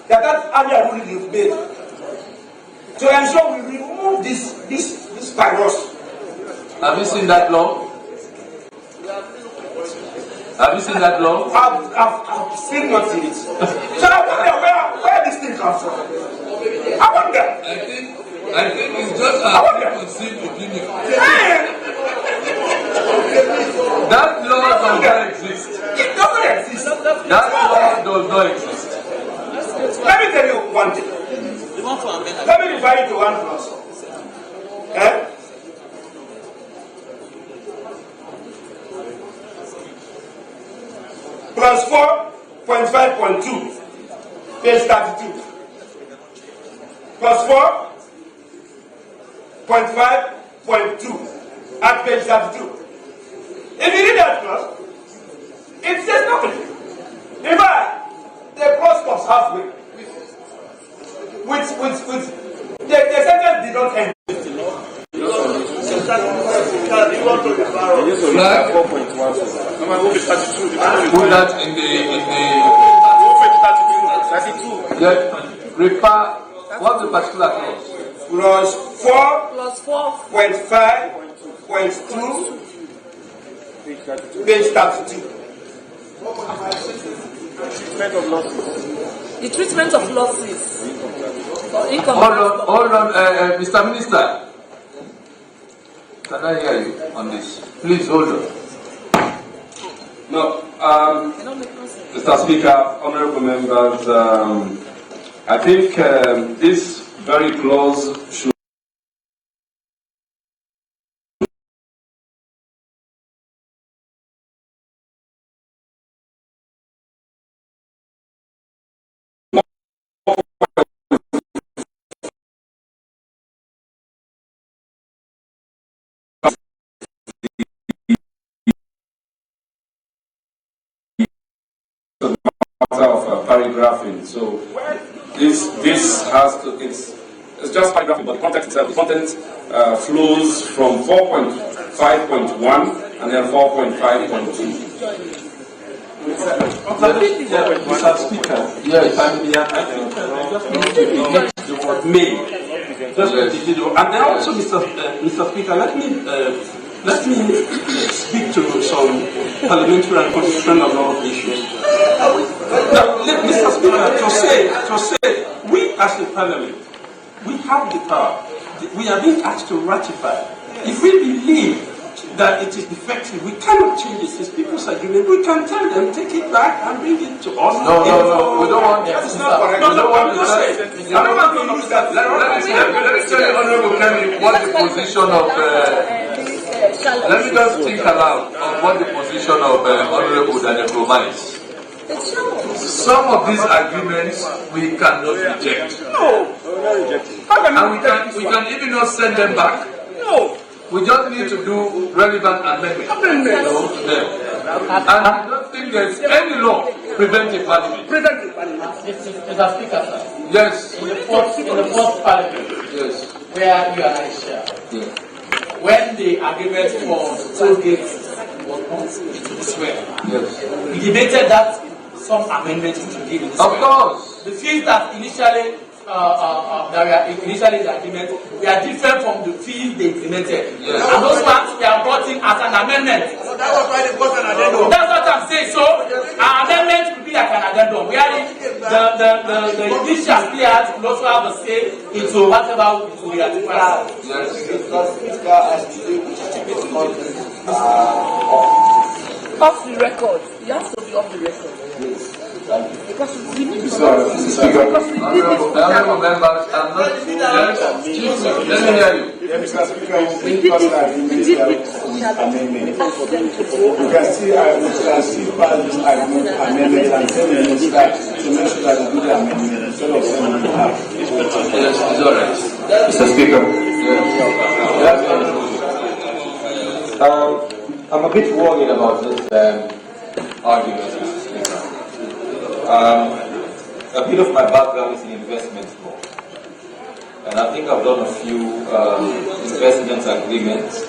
Speaker 9: that earlier ruling you've made to ensure we remove this virus.
Speaker 2: Have you seen that law? Have you seen that law?
Speaker 9: I've still not seen it. So I wonder where this thing comes from. I wonder.
Speaker 2: I think it's just a conceived opinion. That law does not exist.
Speaker 9: It doesn't exist.
Speaker 2: That law does not exist.
Speaker 9: Let me tell you one thing. Let me refer you to one clause. Plus 4.5.2, page 32. Plus 4.5.2 at page 32. If you read that clause, it says nothing. In fact, the clause stops halfway. The sentence did not end.
Speaker 2: Put that in the what's the particular clause?
Speaker 9: Plus 4.5.2 page 32.
Speaker 10: The treatment of losses.
Speaker 2: Hold on, Mr. Minister. Can I hear you on this? Please hold on.
Speaker 3: No, Mr. Speaker, honorable members, I think this very clause should of paragraphing. So this has to it's just paragraphing, but the context itself, the content flows from 4.5.1 and then 4.5.2.
Speaker 6: Mr. Speaker,
Speaker 2: Yes.
Speaker 6: I just need to the word may. And then also, Mr. Speaker, let me speak to some parliamentary and constitutional law issues. Now, Mr. Speaker, to say, we as a parliament, we have the power. We are being asked to ratify. If we believe that it is defective. We cannot change it. It's people's agreement. We can tell them, take it back and bring it to us.
Speaker 2: No. We don't want that.
Speaker 6: That's not correct. No, I'm just saying. I don't want to use that. Let me tell you, Honorable Kenny, what the position of. Let me just think aloud on what the position of Honorable Daniel Kroma is. Some of these agreements we cannot reject.
Speaker 4: No, we're not rejecting.
Speaker 6: And we can even not send them back.
Speaker 4: No.
Speaker 6: We just need to do relevant amendments. To them. And I don't think there's any law preventing parliament.
Speaker 8: Mr. Speaker, sir.
Speaker 6: Yes.
Speaker 8: In the fourth parliament,
Speaker 6: Yes.
Speaker 8: where you and I share,
Speaker 1: When the agreement for toll gates was not square,
Speaker 6: Yes.
Speaker 1: we debated that some amendments should give in this
Speaker 6: Of
Speaker 1: way.
Speaker 6: course.
Speaker 1: The fees that initially initially the agreement were different from the fees they implemented.
Speaker 6: Yes.
Speaker 1: And those ones were brought in as an amendment.
Speaker 4: So that was why they got an addendum.
Speaker 1: That's what I'm saying. So an amendment could be like an addendum, where the initial players will also have a say into whatever we are required.
Speaker 6: Yes.
Speaker 10: Off the record. You have to be off the record. Because we need to
Speaker 2: Honorable members, I'm not. Yes. Let me hear you.
Speaker 3: Mr. Speaker, we did amendment. You can see pass this amendment and tell the minister to make sure that we do the amendment instead of sending it out.
Speaker 2: Yes, it's all right.
Speaker 11: Mr. Speaker, I'm a bit worried about this argument, Mr. Speaker. A bit of my background is in investment law, and I think I've done a few investment agreements,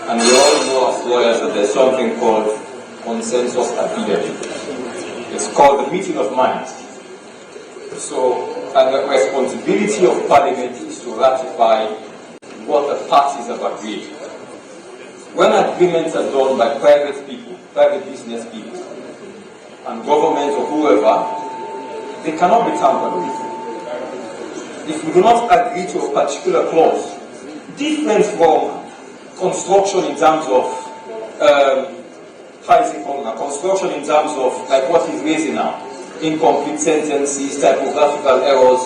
Speaker 11: and we all know as lawyers that there's something called consensus ability. It's called the meeting of minds. So, and the responsibility of Parliament is to ratify what the parties have agreed. When agreements are done by private people, private business people, and government or whoever, they cannot be tampered with. If we do not agree to a particular clause, different from construction in terms of construction in terms of like what he's raising now, incomplete sentences, typographical errors,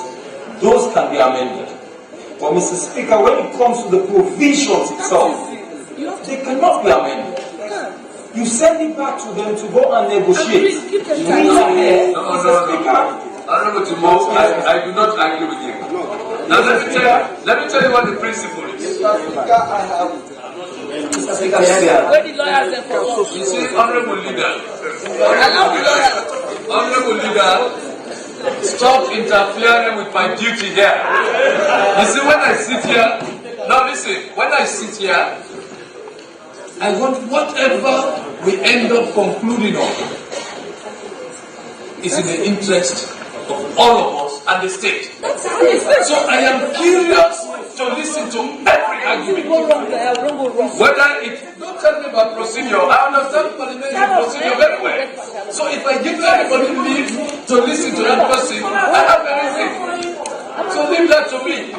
Speaker 11: those can be amended. But Mr. Speaker, when it comes to the provisions itself, they cannot be amended. You send it back to them to go and negotiate.
Speaker 2: Honorable Timo, I do not agree with you. Now let me tell you what the principle is.
Speaker 10: where the lawyers are for.
Speaker 2: You see, honorable leader, stop interfering with my duty here. You see, when I sit here, now listen, when I sit here, I want whatever we end up concluding on is in the interest of all of us and the state. So I am curious to listen to every argument. Whether it, don't tell me about procedure, I understand parliamentary procedure very well. So if I give everybody leave to listen to that person, I have everything. So leave that to me.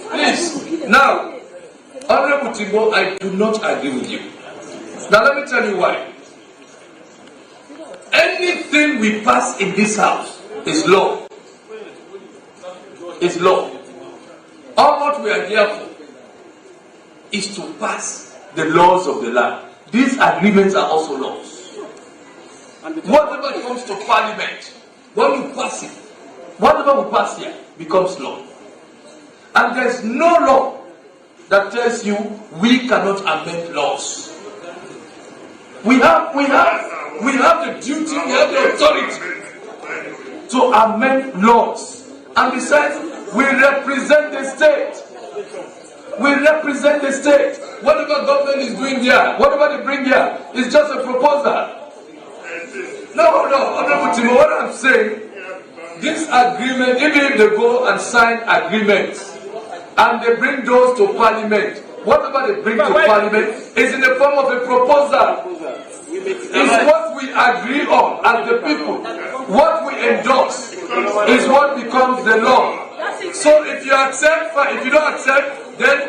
Speaker 2: Please. Now, Honorable Timbo, I do not agree with you. Now let me tell you why. Anything we pass in this house is law. It's law. All what we are here for is to pass the laws of the land. These agreements are also laws. Whatever comes to parliament, when you pass it, whatever we pass here becomes law. And there's no law that tells you we cannot amend laws. We have the duty, we have the authority to amend laws. And besides, we represent the state. We represent the state. Whatever government is doing here, whatever they bring here, is just a proposal. No, Honorable Timo, what I'm saying, this agreement, even if they go and sign agreements, and they bring those to parliament, whatever they bring to parliament is in the form of a proposal. It's what we agree on as the people. What we endorse is what becomes the law. So if you accept, fine. If you don't accept, then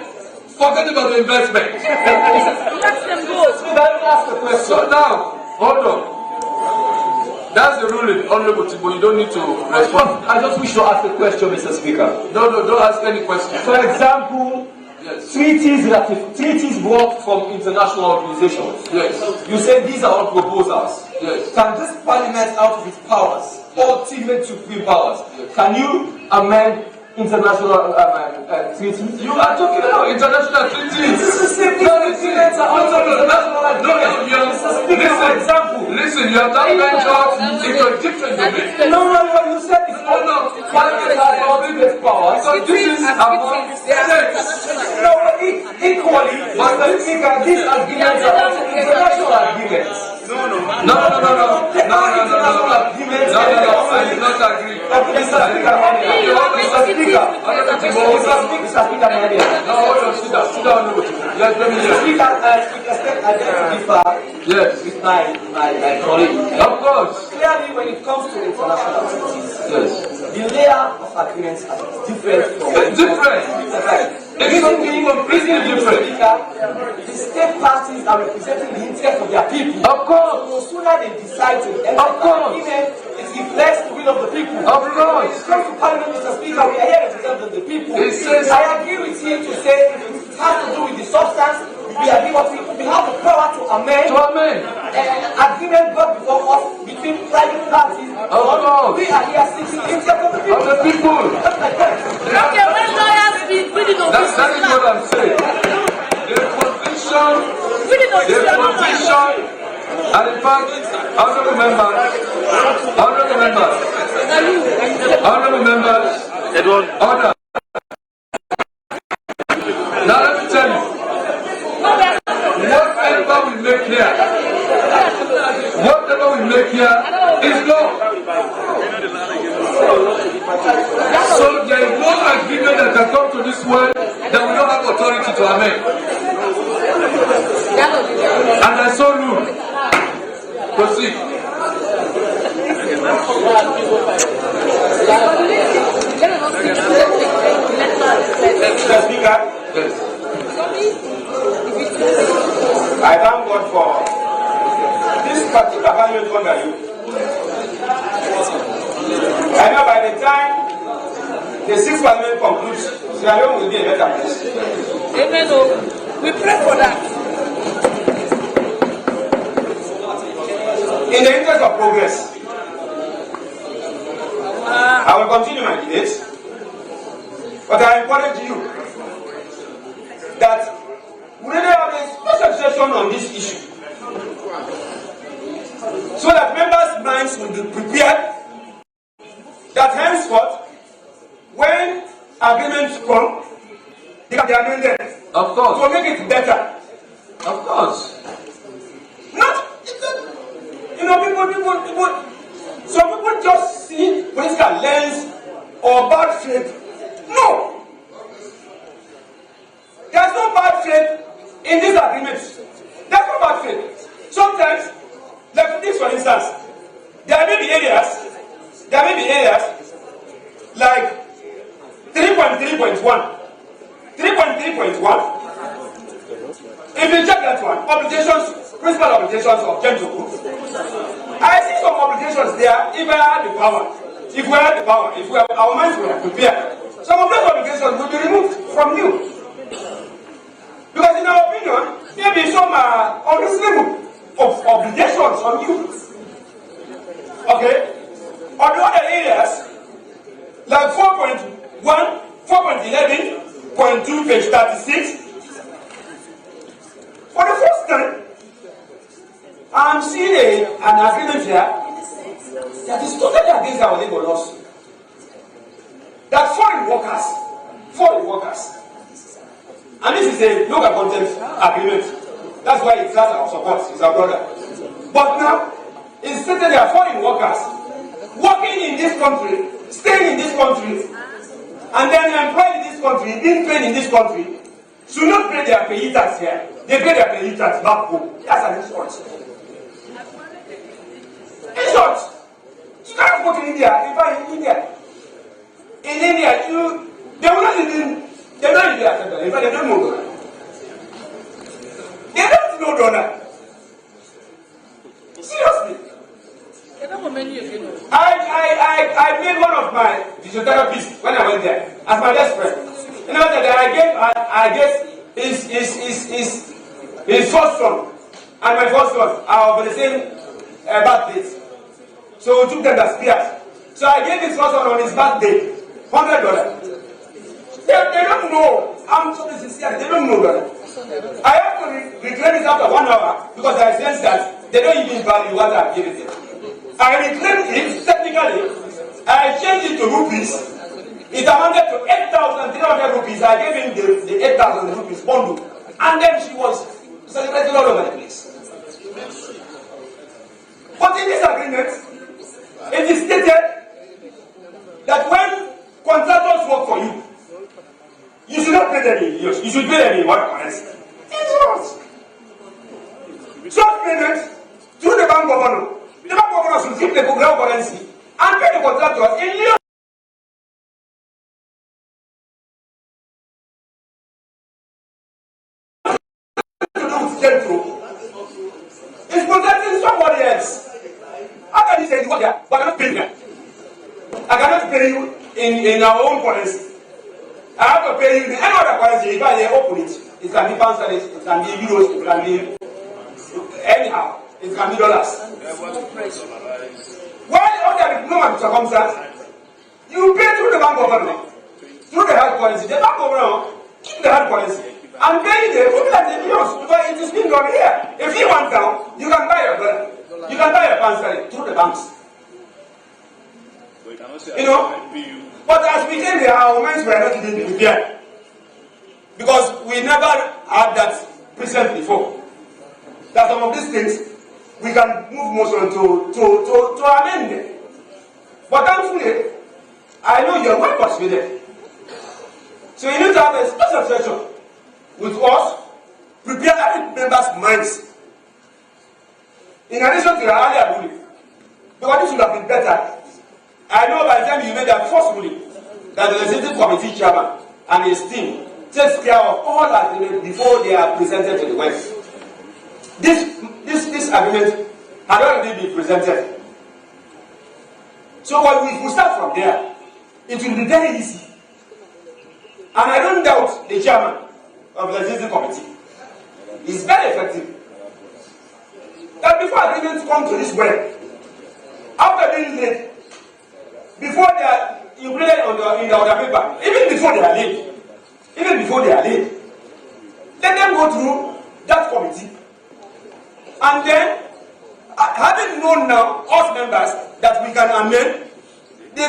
Speaker 2: forget about the investment.
Speaker 10: Let them go.
Speaker 2: now, hold on. That's the ruling, Honorable Tibo. You don't need to respond.
Speaker 12: I just wish to ask a question, Mr. Speaker.
Speaker 2: No, don't ask any question.
Speaker 12: For example,
Speaker 2: yes.
Speaker 12: treaties brought from international organizations.
Speaker 2: Yes.
Speaker 12: You say these are all proposals.
Speaker 2: Yes.
Speaker 12: Can this parliament, out of its powers, ultimate supreme powers, can you amend international treaties?
Speaker 2: You are talking about international treaties.
Speaker 12: This is simply agreements are also international agreements. Mr. Speaker, for example.
Speaker 2: Listen, you have now ventured into a different domain.
Speaker 12: No, you said it's all parliament has ultimate powers.
Speaker 2: So this is about states.
Speaker 12: No, equally, Mr. Speaker, these agreements are also international agreements.
Speaker 2: No. I do not agree.
Speaker 12: Mr. Speaker,
Speaker 2: No, hold on, sit down. Yes, let me hear. Yes.
Speaker 12: With my colleague.
Speaker 2: Of course.
Speaker 12: Clearly, when it comes to international treaties,
Speaker 2: Yes.
Speaker 12: the layer of agreements are different from.
Speaker 2: It's different. Completely different.
Speaker 12: The state parties are representing the interest of their people.
Speaker 2: Of course.
Speaker 12: So sooner they decide to enter the agreement, it reflects the will of the people.
Speaker 2: Of
Speaker 12: When
Speaker 2: course.
Speaker 12: it comes to Parliament, Mr. Speaker, we are here representing the people.
Speaker 2: It says-
Speaker 12: I agree with you to say it has to do with the substance. We agree what we have the power to amend. Agreement brought before us between private parties.
Speaker 2: Of course.
Speaker 12: We are here seeking the interest of the people.
Speaker 2: Of the people.
Speaker 12: That's my point.
Speaker 10: Okay, when lawyers speak, we didn't know
Speaker 2: That is what I'm saying. The position, and in fact, honorable members, order. Now let me tell you, whatever we make here is law. So there is no agreement that can come to this world that we don't have authority to amend. And I so rule. Proceed.
Speaker 9: Mr. Speaker,
Speaker 2: yes.
Speaker 9: I thank God for this particular parliament under you. I know by the time the sixth parliament concludes, Sierra Leone will be a better place.
Speaker 10: Amen. We pray for that.
Speaker 9: In the interest of progress, I will continue my debate, but I encourage you that we really have a special session on this issue so that members' minds will be prepared that henceforth, when agreements come, they can be amended.
Speaker 2: Of course.
Speaker 9: To make it better.
Speaker 2: Of course.
Speaker 9: Not, people, some people just see political lens or bad faith. No. There's no bad faith in these agreements. There's no bad faith. Sometimes, like this for instance, there may be areas like 3.3.1. 3.3.1. If you check that one, principal obligations of Gento Group, I see some obligations there if I had the power. If our minds were prepared, some of those obligations will be removed from you. Because in our opinion, maybe some are unreasonable obligations on you. Okay? On the other areas, like 4.1, 4.11.2, page 36, for the first time, I'm seeing an agreement here that is totally against our labor laws. That foreign workers, and this is a local content agreement. That's why it has our support, it's our brother. But now, it's stated there are foreign workers working in this country, staying in this country, and then employed in this country, being trained in this country, should not pay their pay tax here. They pay their pay tax back home. That's an insult. Insult. You can't go to India. In fact, in India, they will not even, they're not even accepted. In fact, they don't know donor. They don't know donor. physiotherapist when I went there as my best friend. You know that I gave his first son and my first son are of the same birthdays. So we took them as peers. So I gave his first son on his birthday $100. They don't know. I'm so sincere. They don't know that. I have to reclaim it after 1 hour because I sense that they don't even value what I've given them. I reclaimed it technically. I changed it to rupees. It amounted to 8,300 rupees. I gave him the 8,000 rupees bundle. And then she was celebrating all over the place. But in this agreement, it is stated that when contractors work for you, you should not pay them in euros. You should pay them in what currency? In euros. Short payment through the bank governor. The bank governor should keep the ground currency and pay the contractors in euros. Gento. It's protecting somebody else. How can you say you work there, but I cannot pay them? I cannot pay you in our own currency. I have to pay you in any other currency. If I open it, it can be pound sterling, it can be euros, it can be anyhow, it can be dollars. Why under the normal circumstance, you pay through the bank governor, through the hard currency. The bank governor keep the hard currency and pay the people at the euros because it is being done here. If you want down, you can buy your dollar, you can buy your pound sterling through the banks. You know. But as we came here, our minds were not even prepared. Because we never had that precedent before. That some of these things, we can move motion to amend them. But thankfully, I know you are well persuaded. So you need to have a special session with us, prepare every member's minds. In addition to your earlier ruling, because this would have been better. I know by the time you made that first ruling that the legislative committee chairman and his team takes care of all agreements before they are presented to the West. This agreement had already been presented. So when we start from there, it will be very easy. And I don't doubt the chairman of the legislative committee is very effective. That before agreements come to this well, after being laid, before they are included in the other paper, even before they are laid, let them go through that committee. And then, having known now, us members, that we can amend, the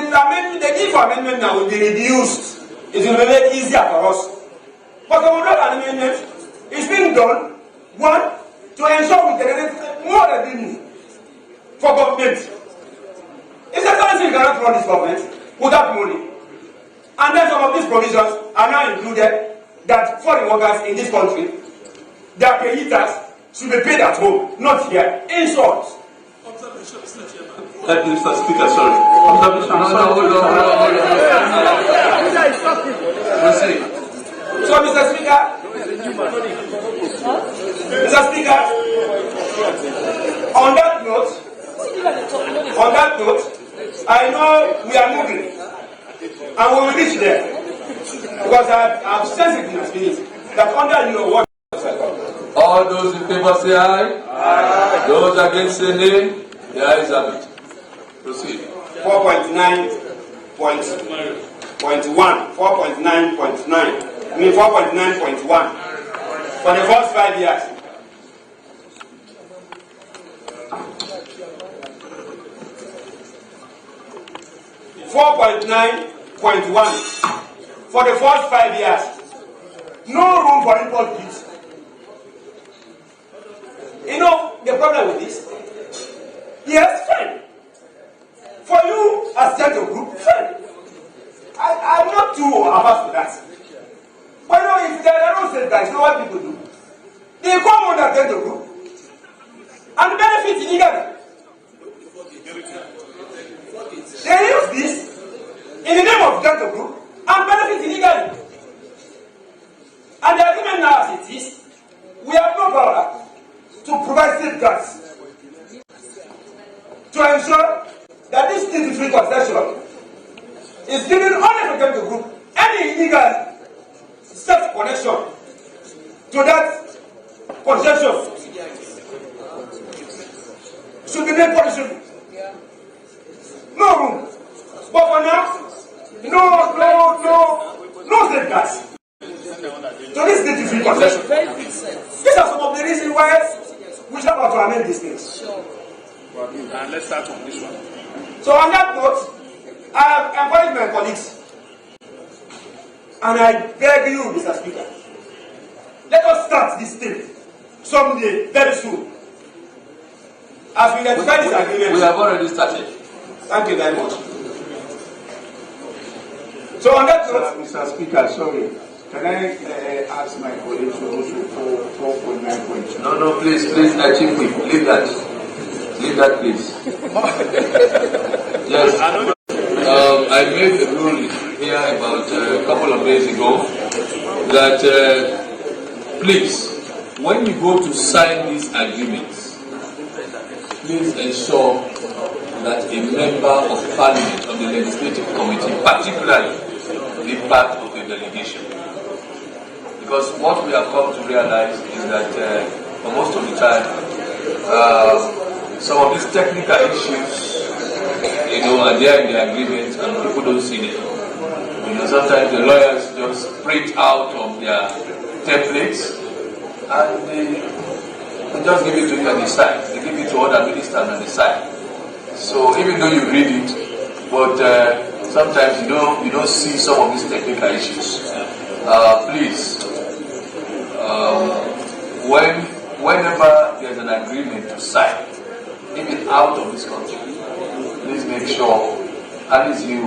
Speaker 9: need for amendment now will be reduced. It will be made easier for us. But the without amendment is being done, one, to ensure we generate more revenue for government. It's a currency you cannot run this government without money. And then some of these provisions are now included that foreign workers in this country, their payers should be paid at home, not here. In short.
Speaker 6: Mr. Speaker, sorry. Observation.
Speaker 9: So, Mr. Speaker, on that note, I know we are moving, and we will reach there, because I've sensed it in my spirit that under your watch.
Speaker 2: All those in favor say aye. Aye. Those against say nay. The ayes have it. Proceed.
Speaker 9: 4.9.1 for the first 5 years. $4.9.1 for the first 5 years. No room for import goods. You know the problem with this? Yes, fine. For you as Gento Group, fine. I'm not too averse to that. But no, if there are no state guys, know what people do? They come under Gento Group and benefit illegally. They use this in the name of Gento Group and benefit illegally. And the agreement now as it is, we have no power to provide safeguards to ensure that this duty-free concession is giving only for them to group any illegal sex connection to that concession should be made punishable. No room. But for now, no safeguards. So this is the concession. These are some of the reasons why we have to amend these things.
Speaker 6: And let's start on this one.
Speaker 9: So on that note, I have encouraged my colleagues, and I beg you, Mr. Speaker, let us start this thing someday, very soon. As we identify this agreement.
Speaker 2: We have already started.
Speaker 9: Thank you very much. So on that note,
Speaker 3: Mr. Speaker, sorry. Can I ask my colleague to also 4.9.2?
Speaker 2: No, please, achieve quick. Leave that, please. Yes. I made a ruling here about a couple of days ago that please, when you go to sign these agreements, please ensure that a member of Parliament of the Legislative Committee, particularly, be part of the delegation. Because what we have come to realize is that for most of the time, some of these technical issues, are there in the agreement and people don't see them. Sometimes the lawyers just print out of their templates and they just give it to you and decide. They give it to other ministers and decide. So even though you read it, but sometimes you don't see some of these technical issues. Please, whenever there's an agreement to sign, even out of this country, please make sure at least you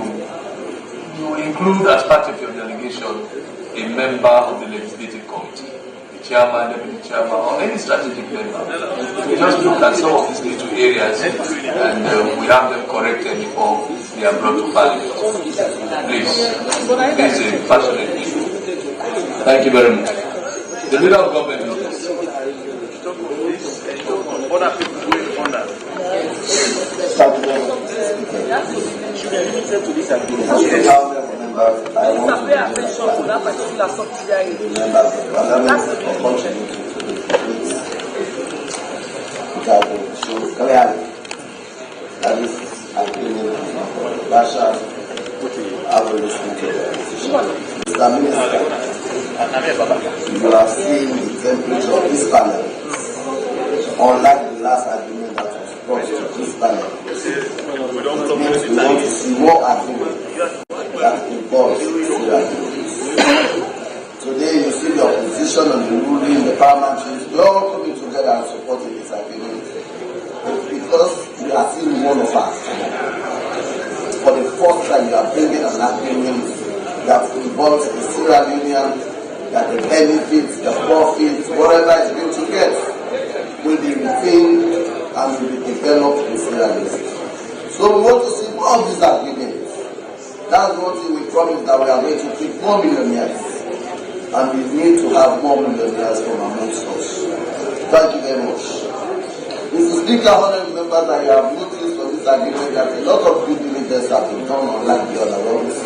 Speaker 2: include as part of your delegation a member of the legislative committee, the chairman, deputy chairman, or any strategic member. We just look at some of these little areas and we have them corrected before they are brought to Parliament. Please, this is a passionate issue. Thank you very much. The leader of government is this.
Speaker 6: Other people will wonder. Should be limited to this agreement.
Speaker 10: I want to pay attention to that particular subsidiary. That's the condition.
Speaker 7: That shows clearly that this agreement Russia have listened to the position. Mr. Minister, you are seeing the temperature of this panel, unlike the last agreement that was brought to this panel. We want to see more agreement that involves Today you see the opposition and the ruling, the parliamentary, we all coming together and supporting this agreement. Because we are seeing one of us. For the first time you are bringing an agreement that involves the Sierra Leonean, that the benefits, the profits, whatever is going to get will be retained and will be developed in Sierra Leone. So we want to see more of these agreements. That's one thing we promised, that we are going to keep more millionaires. And we need to have more millionaires from amongst us. Thank you very much. Mr. Speaker, honorable members, I have noticed from this agreement that a lot of due diligence have been done unlike the other ones.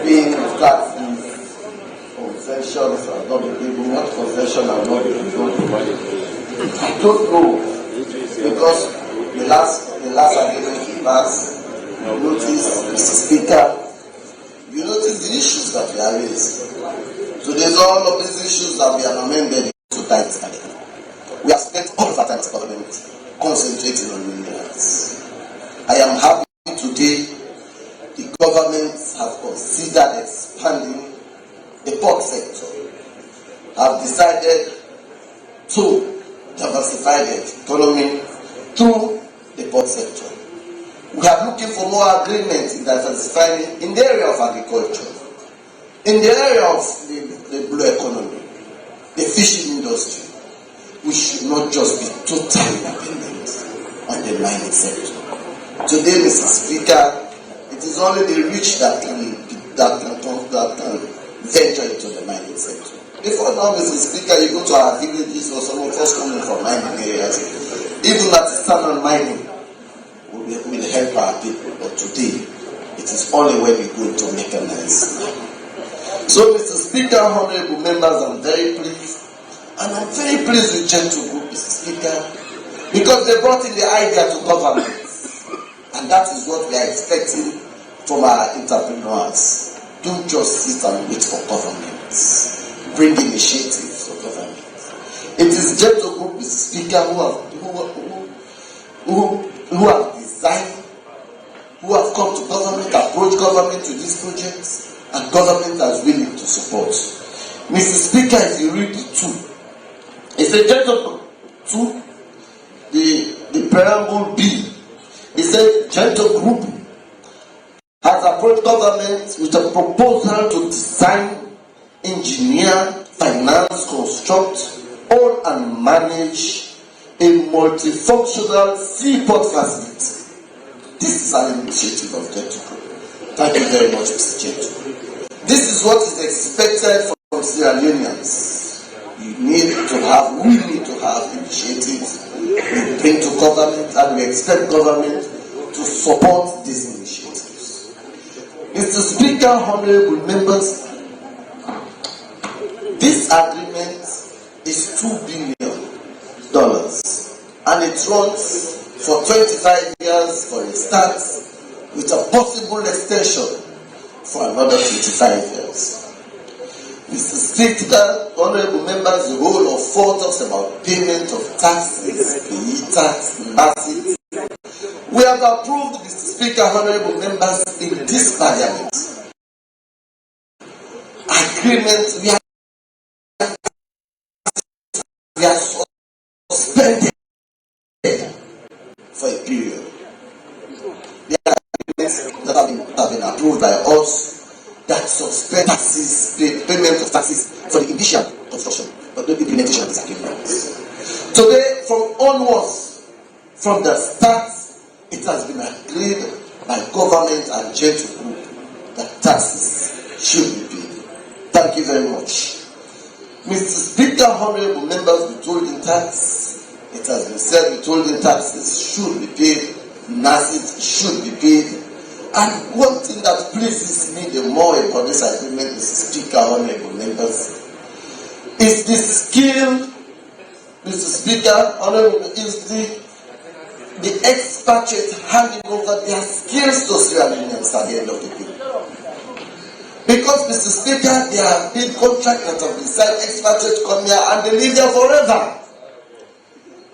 Speaker 7: Being taxes, concessions have not been given, what concession have not been given. I don't know, because the last agreement we passed, you notice, Mr. Speaker, you notice the issues that we are raised. So there's all of these issues that we have amended to that agreement. We have spent all of our time as Parliament concentrating on minerals. I am happy today the government has considered expanding the port sector, have decided to diversify the economy through the port sector. We are looking for more agreements in diversifying in the area of agriculture, in the area of the blue economy, the fishing industry. We should not just be totally dependent on the mining sector. Today, Mr. Speaker, it is only the rich that can venture into the mining sector. Before now, Mr. Speaker, you go to our villages or some of us coming from mining areas, even artisanal mining will help our people. But today, it is only when we go to mechanize. So, Mr. Speaker, honorable members, I'm very pleased. And I'm very pleased with Gento Group, Mr. Speaker, because they brought in the idea to government. And that is what we are expecting from our entrepreneurs. Don't just sit and wait for government. Bring initiatives for government. It is Gento Group, Mr. Speaker, who have designed, who have come to government, approached government to these projects, and government has willing to support. Mr. Speaker, if you read the two, it's a Gento 2, the preamble B. It says Gento Group has approached government with a proposal to design, engineer, finance, construct, own and manage a multifunctional seaport facility. This is an initiative of Gento Group. Thank you very much, Mr. Gento. This is what is expected from Sierra Leoneans. We need to have initiatives we bring to government, and we expect government to support these initiatives. Mr. Speaker, honorable members, this agreement is $2 billion, and it runs for 25 years for a start, with a possible extension for another 25 years. Mr. Speaker, honorable members, the role of 4 talks about payment of taxes, PE tax, masses. We have approved, Mr. Speaker, honorable members, in this parliament agreement. We are suspended for a period. The agreements that have been approved by us that suspend taxes, the payment of taxes for the initial construction, but not the implementation of these agreements. Today, from the start, it has been agreed by government and Gento Group that taxes should be paid. Thank you very much. Mr. Speaker, honorable members, withholding tax, it has been said withholding taxes should be paid, NASIT should be paid. And one thing that pleases me the more about this agreement, Mr. Speaker, honorable members, is the skill, Mr. Speaker, honorable, is the expatriates handing over their skills to Sierra Leoneans at the end of the day. Because, Mr. Speaker, there have been contracts that have been signed, expatriates come here and they live there forever.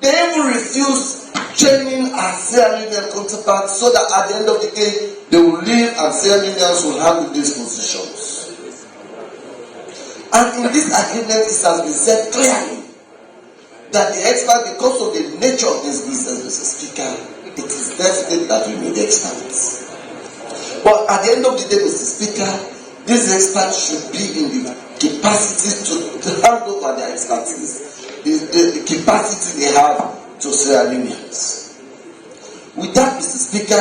Speaker 7: They even refuse training our Sierra Leonean counterparts so that at the end of the day, they will leave and Sierra Leoneans will handle these positions. And in this agreement, it has been said clearly that the expert, because of the nature of this business, Mr. Speaker, it is definite that we need experts. But at the end of the day, Mr. Speaker, these experts should be in the capacity to hand over their expertise, the capacity they have to Sierra Leoneans. With that, Mr. Speaker,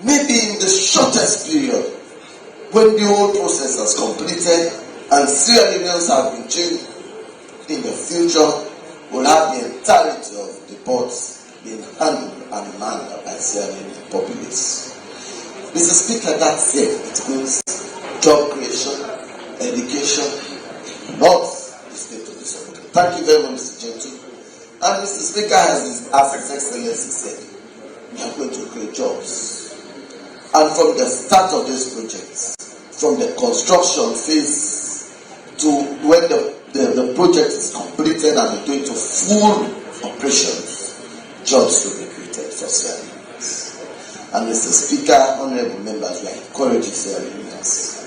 Speaker 7: maybe in the shortest period, when the whole process has completed and Sierra Leoneans have been trained, in the future, we'll have the entirety of the ports being handled and manned by Sierra Leonean populace. Mr. Speaker, that said, it means job creation, education, not the state of this country. Thank you very much, Mr. Gento. And Mr. Speaker, as His Excellency said, we are going to create jobs. And from the start of this project, from the construction phase to when the project is completed and we're going to full operations, jobs will be created for Sierra Leoneans. And Mr. Speaker, honorable members, we are encouraging Sierra Leoneans.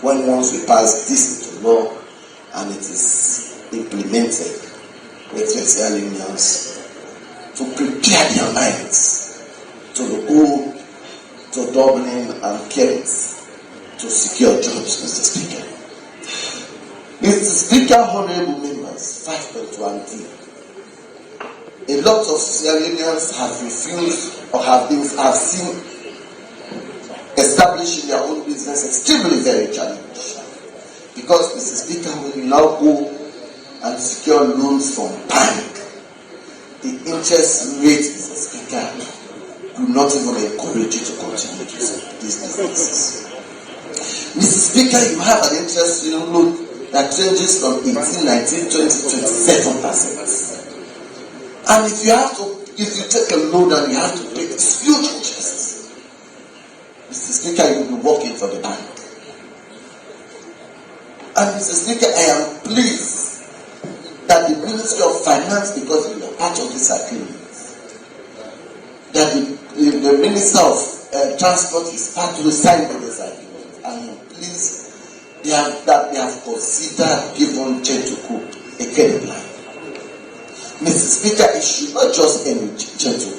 Speaker 7: Once we pass this into law and it is implemented, we expect Sierra Leoneans to prepare their minds to go to Dublin and Kent to secure jobs, Mr. Speaker. Mr. Speaker, honorable members, 5.1d. A lot of Sierra Leoneans have refused or have seen establishing their own business extremely very challenging. Because, Mr. Speaker, when you now go and secure loans from bank, the interest rate, Mr. Speaker, do not even encourage you to continue these businesses. Mr. Speaker, you have an interest loan that ranges from 18, 19, 20, 27%. And if you take a loan and you have to pay this huge interest, Mr. Speaker, you will be working for the bank. And Mr. Speaker, I am pleased that the Ministry of Finance, because we are part of this agreement, that the Minister of Transport is part of the sign of this agreement. I am pleased that they have considered giving Gento a credit line. Mr. Speaker, it should not just end with Gento.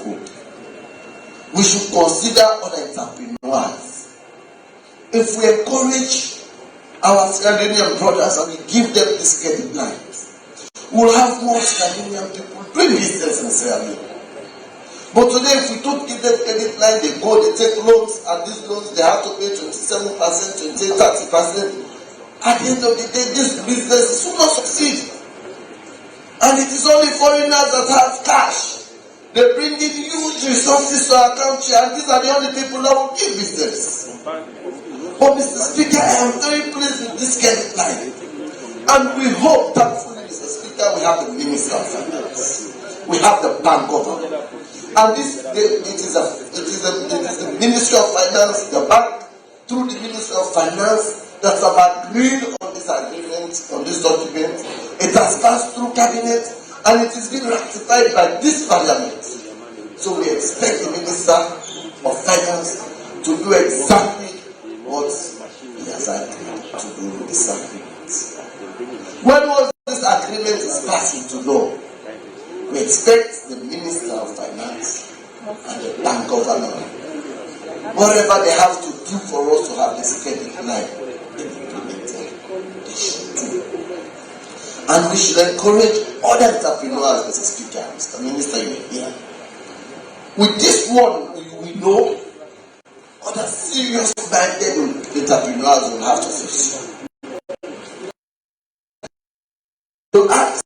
Speaker 7: We should consider other entrepreneurs. If we encourage our Sierra Leonean brothers and we give them this credit lines, we'll have more Sierra Leonean people doing business in Sierra Leone. But today, if we don't give them credit line, they go, they take loans, and these loans they have to pay 27%, 28%, 30%. At the end of the day, this business will not succeed. And it is only foreigners that have cash. They bring in huge resources to our country, and these are the only people that will give business. But Mr. Speaker, I am very pleased with this credit line. And we hope that, Mr. Speaker, we have the Minister of Finance. We have the bank governor. And it is the Ministry of Finance, the bank, through the Ministry of Finance, that have agreed on this agreement, on this document. It has passed through cabinet, and it is being ratified by this parliament. So we expect the Minister of Finance to do exactly what he has agreed to do with this agreement. When was this agreement is passed into law? We expect the Minister of Finance and the bank governor, whatever they have to do for us to have this credit line implemented, they should do. And we should encourage other entrepreneurs, Mr. Speaker, Mr. Minister, you are here. With this one, we know other serious-minded entrepreneurs will have to face. To ask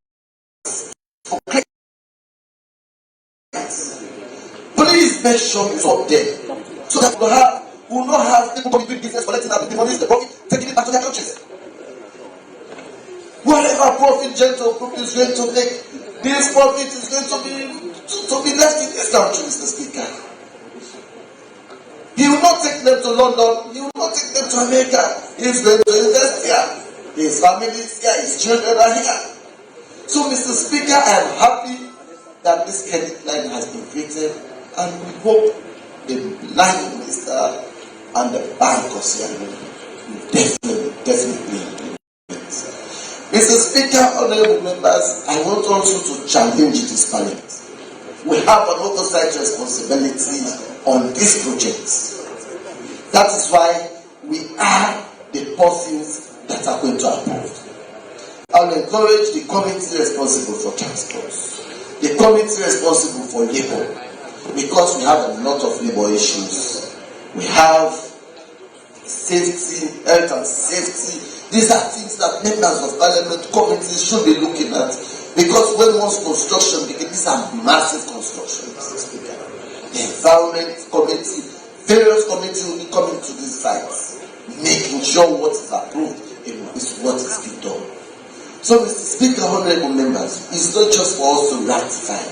Speaker 7: for credit. Please make sure you stop them, so that we will not have people coming to business, collecting the money, the profit, taking it back to their countries. Whatever profit Gento Group is going to make, this profit is going to be left in this country, Mr. Speaker. He will not take them to London, he will not take them to America. He is going to invest here. His family is here, his children are here. So, Mr. Speaker, I am happy that this credit line has been created, and we hope the line minister and the bank of Sierra Leone will definitely implement. Mr. Speaker, honorable members, I want also to challenge this parliament. We have an oversight responsibility on these projects. That is why we are the persons that are going to approve. I will encourage the committee responsible for transport, the committee responsible for labor, because we have a lot of labor issues. We have safety, health and safety. These are things that members of parliament committees should be looking at, because when once construction begins, these are massive constructions, Mr. Speaker. The environment committee, various committees will be coming to these sites, making sure what is approved is what is being done. So, Mr. Speaker, honorable members, it's not just for us to ratify,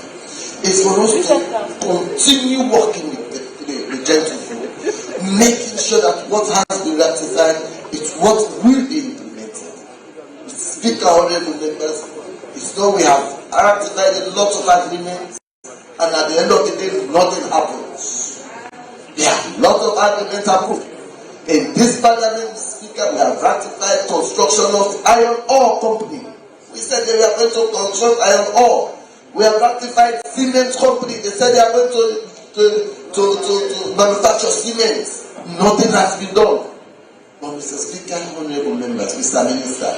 Speaker 7: it's for us to continue working with the gentleman, making sure that what has been ratified is what will be implemented. Mr. Speaker, honorable members, it's not we have ratified a lot of agreements, and at the end of the day, nothing happens. There are a lot of agreements approved. In this parliament, Speaker, we have ratified construction of iron ore company. We said they were going to construct iron ore. We have ratified cement company. They said they are going to manufacture cement. Nothing has been done. But Mr. Speaker, honorable members, Mr. Minister,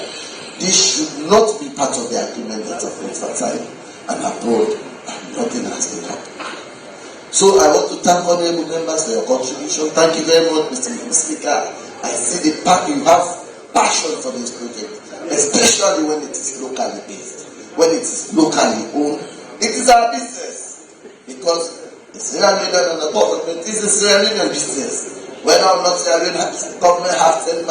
Speaker 7: this should not be part of the agreement that have been ratified and abroad, and nothing has been happened. So I want to thank honorable members for your contribution. Thank you very much, Mr. Speaker. I see the part you have passion for this project, especially when it is locally based, when it is locally owned. It is our business, because The Sierra Leone and the government is a Sierra Leone business. Whether or not Sierra Leone government has 10%,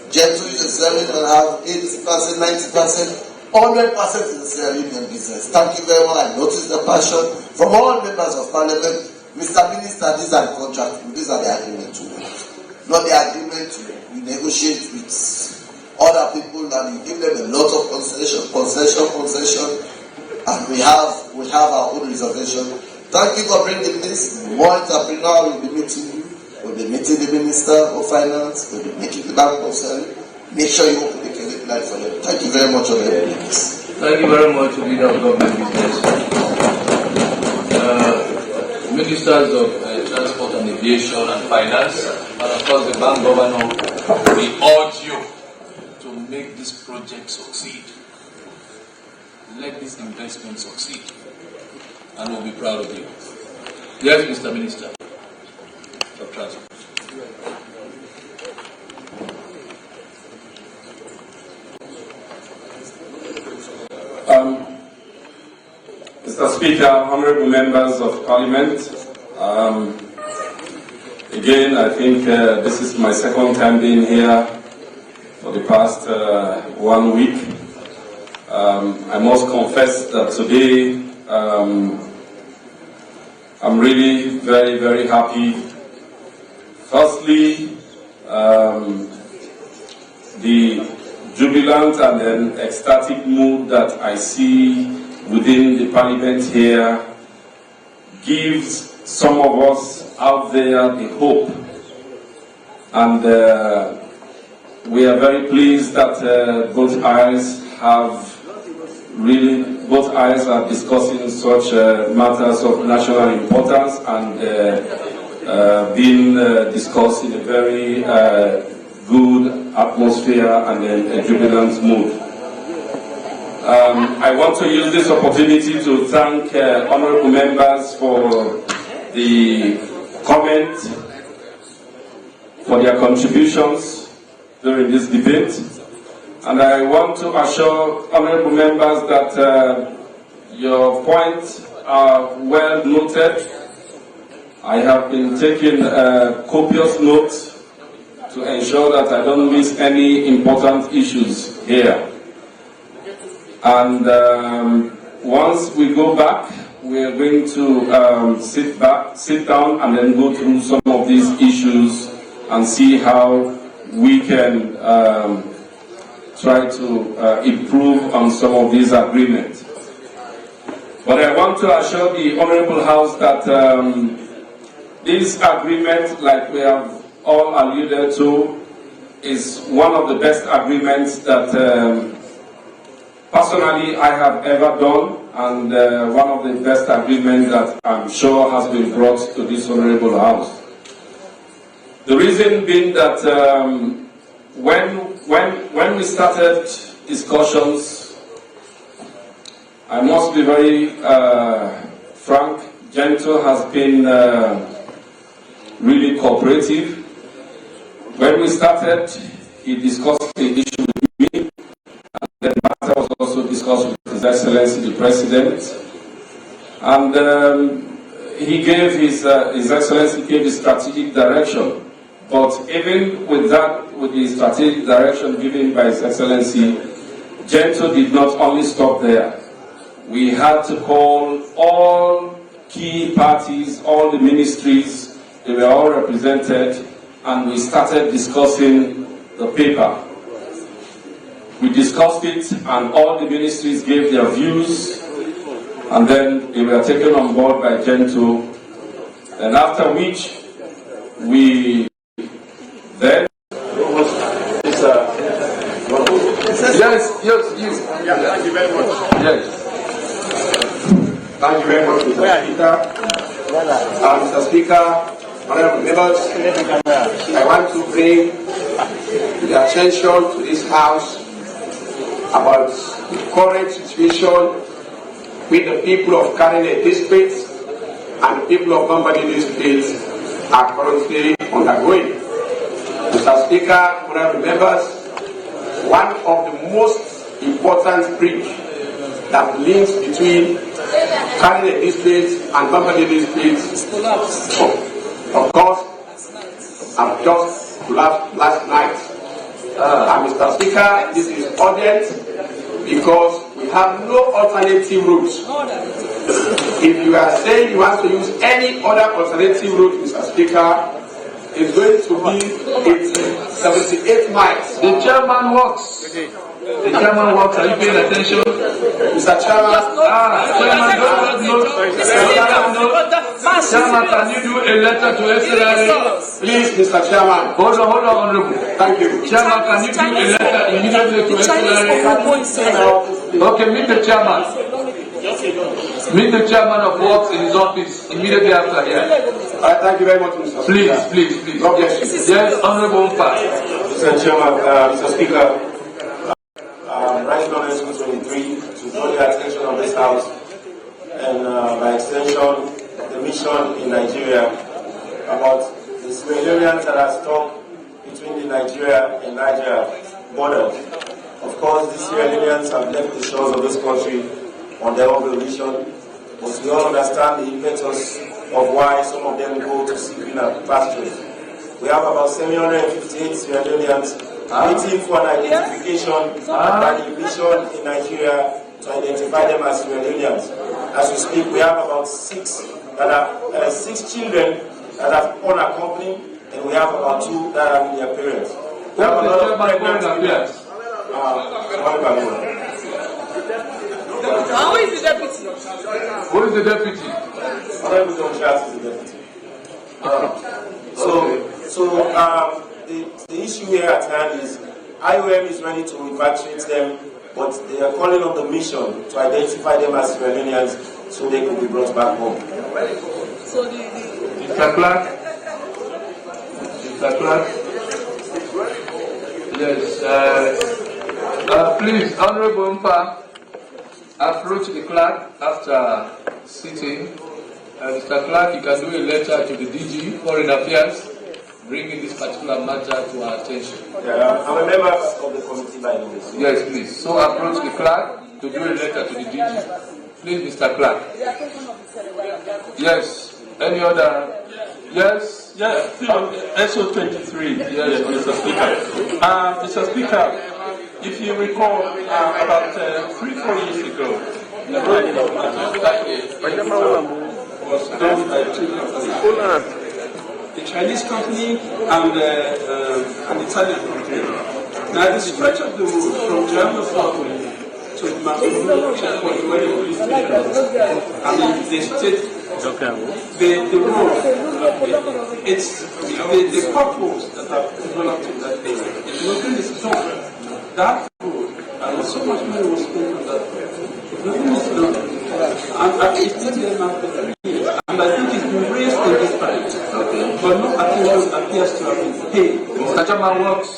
Speaker 7: Gento is a Sierra Leone and have 80%, 90%, 100% is a Sierra Leone business. Thank you very much. I noticed the passion from all members of parliament. Mr. Minister, these are the contracts, these are the agreements we want. Not the agreement we negotiate with other people and we give them a lot of concession, and we have our own reservation. Thank you for bringing this. More entrepreneurs will be meeting you. We'll be meeting the Minister of Finance. We'll be meeting the Bank of Surrey. Make sure you open the credit line for them. Thank you very much, Honorable Minister.
Speaker 2: Thank you very much, Leader of Government Business. Ministers of Transport and Aviation and Finance, and of course the Bank Governor, we urge you to make this project succeed. Let this investment succeed, and we'll be proud of you. Yes, Mr. Minister of Transport.
Speaker 13: Mr. Speaker, honorable members of Parliament, again, I think this is my second time being here for the past 1 week. I must confess that today I'm really very, very happy. Firstly, the jubilant and then ecstatic mood that I see within the Parliament here gives some of us out there the hope, and we are very pleased that both aisles are discussing such matters of national importance and being discussed in a very good atmosphere and a jubilant mood. I want to use this opportunity to thank honorable members for the comment, for their contributions during this debate. And I want to assure honorable members that your points are well noted. I have been taking copious notes to ensure that I don't miss any important issues here. And once we go back, we are going to sit down and then go through some of these issues and see how we can try to improve on some of these agreements. But I want to assure the Honorable House that this agreement, like we have all alluded to, is one of the best agreements that personally I have ever done, and one of the best agreements that I'm sure has been brought to this Honorable House. The reason being that when we started discussions, I must be very frank, Gento has been really cooperative. When we started, he discussed the issue with me, and the matter was also discussed with His Excellency the President, and he gave His Excellency gave the strategic direction. But even with that, with the strategic direction given by His Excellency, Gento did not only stop there. We had to call all key parties, all the ministries, they were all represented, and we started discussing the paper. We discussed it, and all the ministries gave their views, and then they were taken on board by Gento, and after which we then...
Speaker 2: Yes, you.
Speaker 3: Yeah, thank you very much.
Speaker 2: Yes.
Speaker 3: Thank you very much, Mr. Speaker. Mr. Speaker, honorable members, I want to bring the attention to this House about the current situation with the people of Karine District and the people of Bambari District are currently undergoing. Mr. Speaker, honorable members, one of the most important bridge that links between carrying a dispute and company disputes. Of course, I've just collapsed last night. And Mr. Speaker, this is urgent because we have no alternative route. If you are saying you want to use any other alternative route, Mr. Speaker, it's going to be 78 miles.
Speaker 2: The chairman works. The chairman works. Are you paying attention?
Speaker 3: Mr. Chairman,
Speaker 2: Chairman, can you do a letter to SLRA?
Speaker 3: Please, Mr. Chairman.
Speaker 2: Hold on, Honorable.
Speaker 3: Thank you.
Speaker 2: Chairman, can you do a letter immediately to SLRA? Okay, meet the chairman. Meet the chairman of works in his office immediately after here.
Speaker 3: Thank you very much, Mr. Speaker.
Speaker 2: Please.
Speaker 3: God bless you.
Speaker 2: Yes, Honorable Mpa.
Speaker 9: Mr. Chairman, Mr. Speaker, Right Law 23 to draw the attention of this House and by extension the mission in Nigeria about the Sierra that are stuck between the Nigeria and Nigeria borders. Of course, the Sierra Leoneans have left the shores of this country on their own volition, but we all understand the impetus of why some of them go to seek greener pastures. We have about 758 Sierra Leoneans waiting for an identification by the mission in Nigeria to identify them as Sierra Leoneans. As we speak, we have about six children that are unaccompanied, and we have about 2 that are with their parents. We have a lot of pregnant women.
Speaker 12: Who is the deputy?
Speaker 2: Who is the deputy?
Speaker 9: Honorable John Charles is the deputy. The issue here at hand is IOM is ready to repatriate them, but they are calling on the mission to identify them as Sierra Leoneans so they could be brought back home.
Speaker 12: So
Speaker 2: Mr. Clark? Mr. Clark? Yes. Please, Honorable Mpa, approach the clerk after sitting. Mr. Clark, you can do a letter to the DG, Foreign Affairs, bringing this particular matter to our attention.
Speaker 9: Yeah, I'm a member of the committee by the way.
Speaker 2: Yes, please. So approach the clerk to do a letter to the DG. Please, Mr. Clark. Yes. Any other? Yes.
Speaker 6: Yeah, SO 23. Yes, Mr. Speaker. Mr. Speaker, if you recall, about 3-4 years ago, the running of was done by two companies, the Chinese company and an Italian company. Now, the stretch of the road from German factory to Mangalore checkpoint where the police station is, the state, the road, it's the purpose that have developed in that area. It wasn't the stop. That road, and so much money was spent on that road. Nothing is done. And it's been there now for 3 years. And I think it's been raised in this time. But no attention appears to have been paid.
Speaker 2: Mr. Chairman works.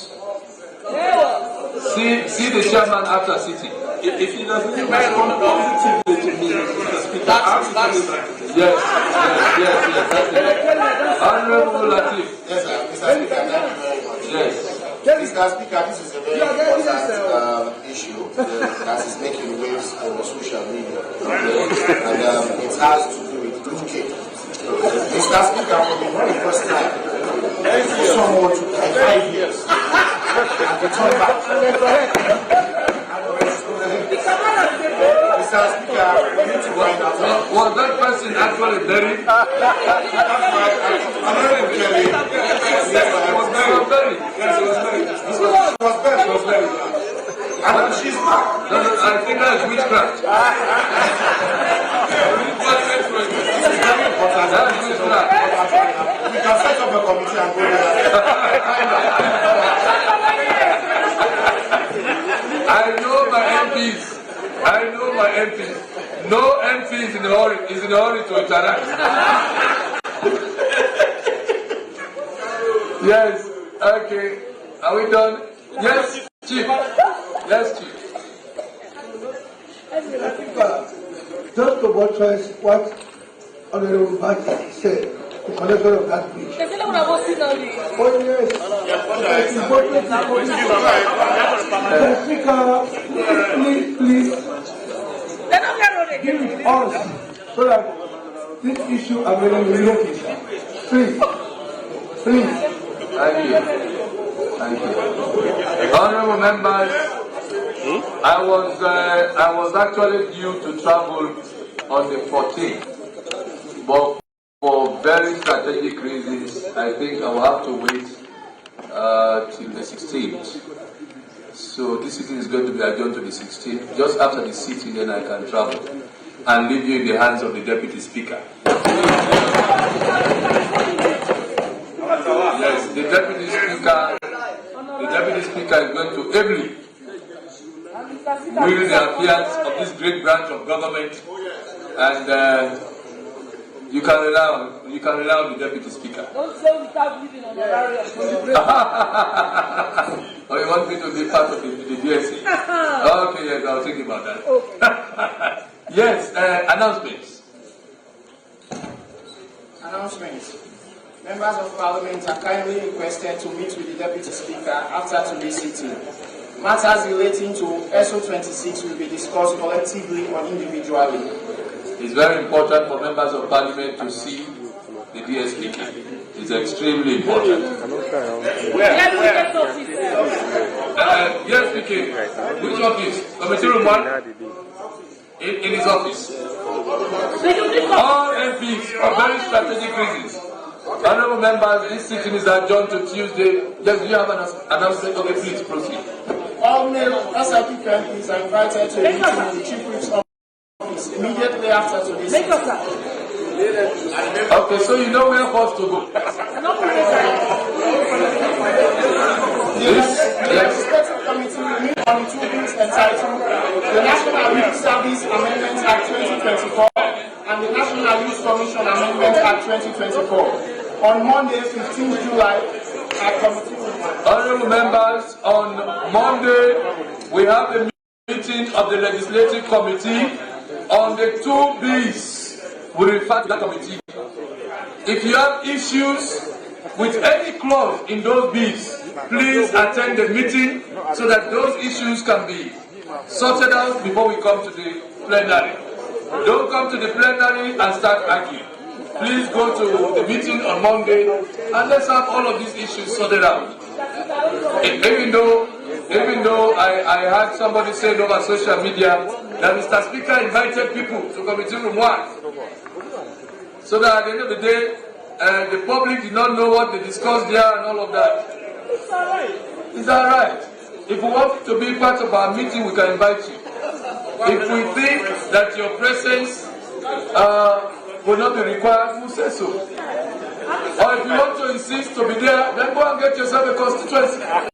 Speaker 2: See the chairman after sitting.
Speaker 6: If he doesn't respond positively to me, Mr. Speaker,
Speaker 2: Yes, that's it. Honorable Latif.
Speaker 14: Yes, sir. Mr. Speaker, thank you very much.
Speaker 2: Yes.
Speaker 14: Mr. Speaker, this is a very important issue that is making waves on social media. And it has to do with looking. Mr. Speaker, for the very first time, someone took like 5 years and return back. Mr. Speaker, we need to find out.
Speaker 2: Was that person actually buried?
Speaker 14: I'm not even kidding.
Speaker 2: He was buried.
Speaker 14: Yes, he was buried. She was buried. And she's back.
Speaker 2: I think that's witchcraft. That's witchcraft.
Speaker 14: We can set up a committee and go there.
Speaker 2: I know my MPs. No MP is in a hurry to interact. Yes. Okay. Are we done? Yes, Chief. Yes, Chief.
Speaker 15: Just to buttress what Honorable Bati said, the connection of that bridge. Oh yes. Speaker, please give us so that this issue available will not be. Please.
Speaker 2: Thank you. Thank you. Honorable members, I was actually due to travel on the 14th, but for very strategic reasons, I think I will have to wait till the 16th. So this sitting is going to be adjourned to the 16th. Just after the sitting, then I can travel and leave you in the hands of the Deputy Speaker. Yes, the Deputy Speaker is going to ably wield the affairs of this great branch of government, and you can rely on the Deputy Speaker.
Speaker 12: Don't say without giving honorarium.
Speaker 2: Oh, you want me to be part of the DSC? Okay, yes, I'll think about that. Okay. Yes, announcements.
Speaker 9: Announcements. Members of Parliament are kindly requested to meet with the Deputy Speaker after today's sitting. Matters relating to SO26 will be discussed collectively or individually.
Speaker 2: It's very important for members of Parliament to see the DSP. It's extremely important. Yes, speaking. Which office? Committee room 1? In his office. All MPs, for very strategic reasons. Honorable members, this sitting is adjourned to Tuesday. Yes, do you have an announcement? Okay, please proceed.
Speaker 9: All male SIP MPs are invited to a meeting in the Chief Whip's office immediately after today's sitting.
Speaker 2: Okay, so you know where first to go.
Speaker 9: The Legislative Committee will meet on 2 bills entitled the National Youth Service Amendment Act 2024 and the National Youth Commission Amendment Act 2024 on Monday, 15th July at committee.
Speaker 2: Honorable members, on Monday we have a meeting of the Legislative Committee on the 2 bills. We refer to that committee. If you have issues with any clause in those bills, please attend the meeting so that those issues can be sorted out before we come to the plenary. Don't come to the plenary and start arguing. Please go to the meeting on Monday and let's have all of these issues sorted out. Even though I had somebody say over social media that Mr. Speaker invited people to committee room 1, so that at the end of the day, the public did not know what they discussed there and all of that. Is that right? If we want to be part of our meeting, we can invite you. If we think that your presence will not be required, we'll say so. Or if you want to insist to be there, then go and get yourself a constituency.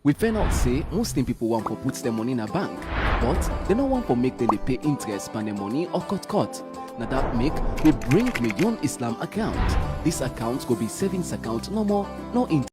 Speaker 16: We find out say most people want to put their money in a bank, but they don't want to make them they pay interest on their money or cut. Now that make we bring Leone Islam account. This account could be savings account, no more, no interest.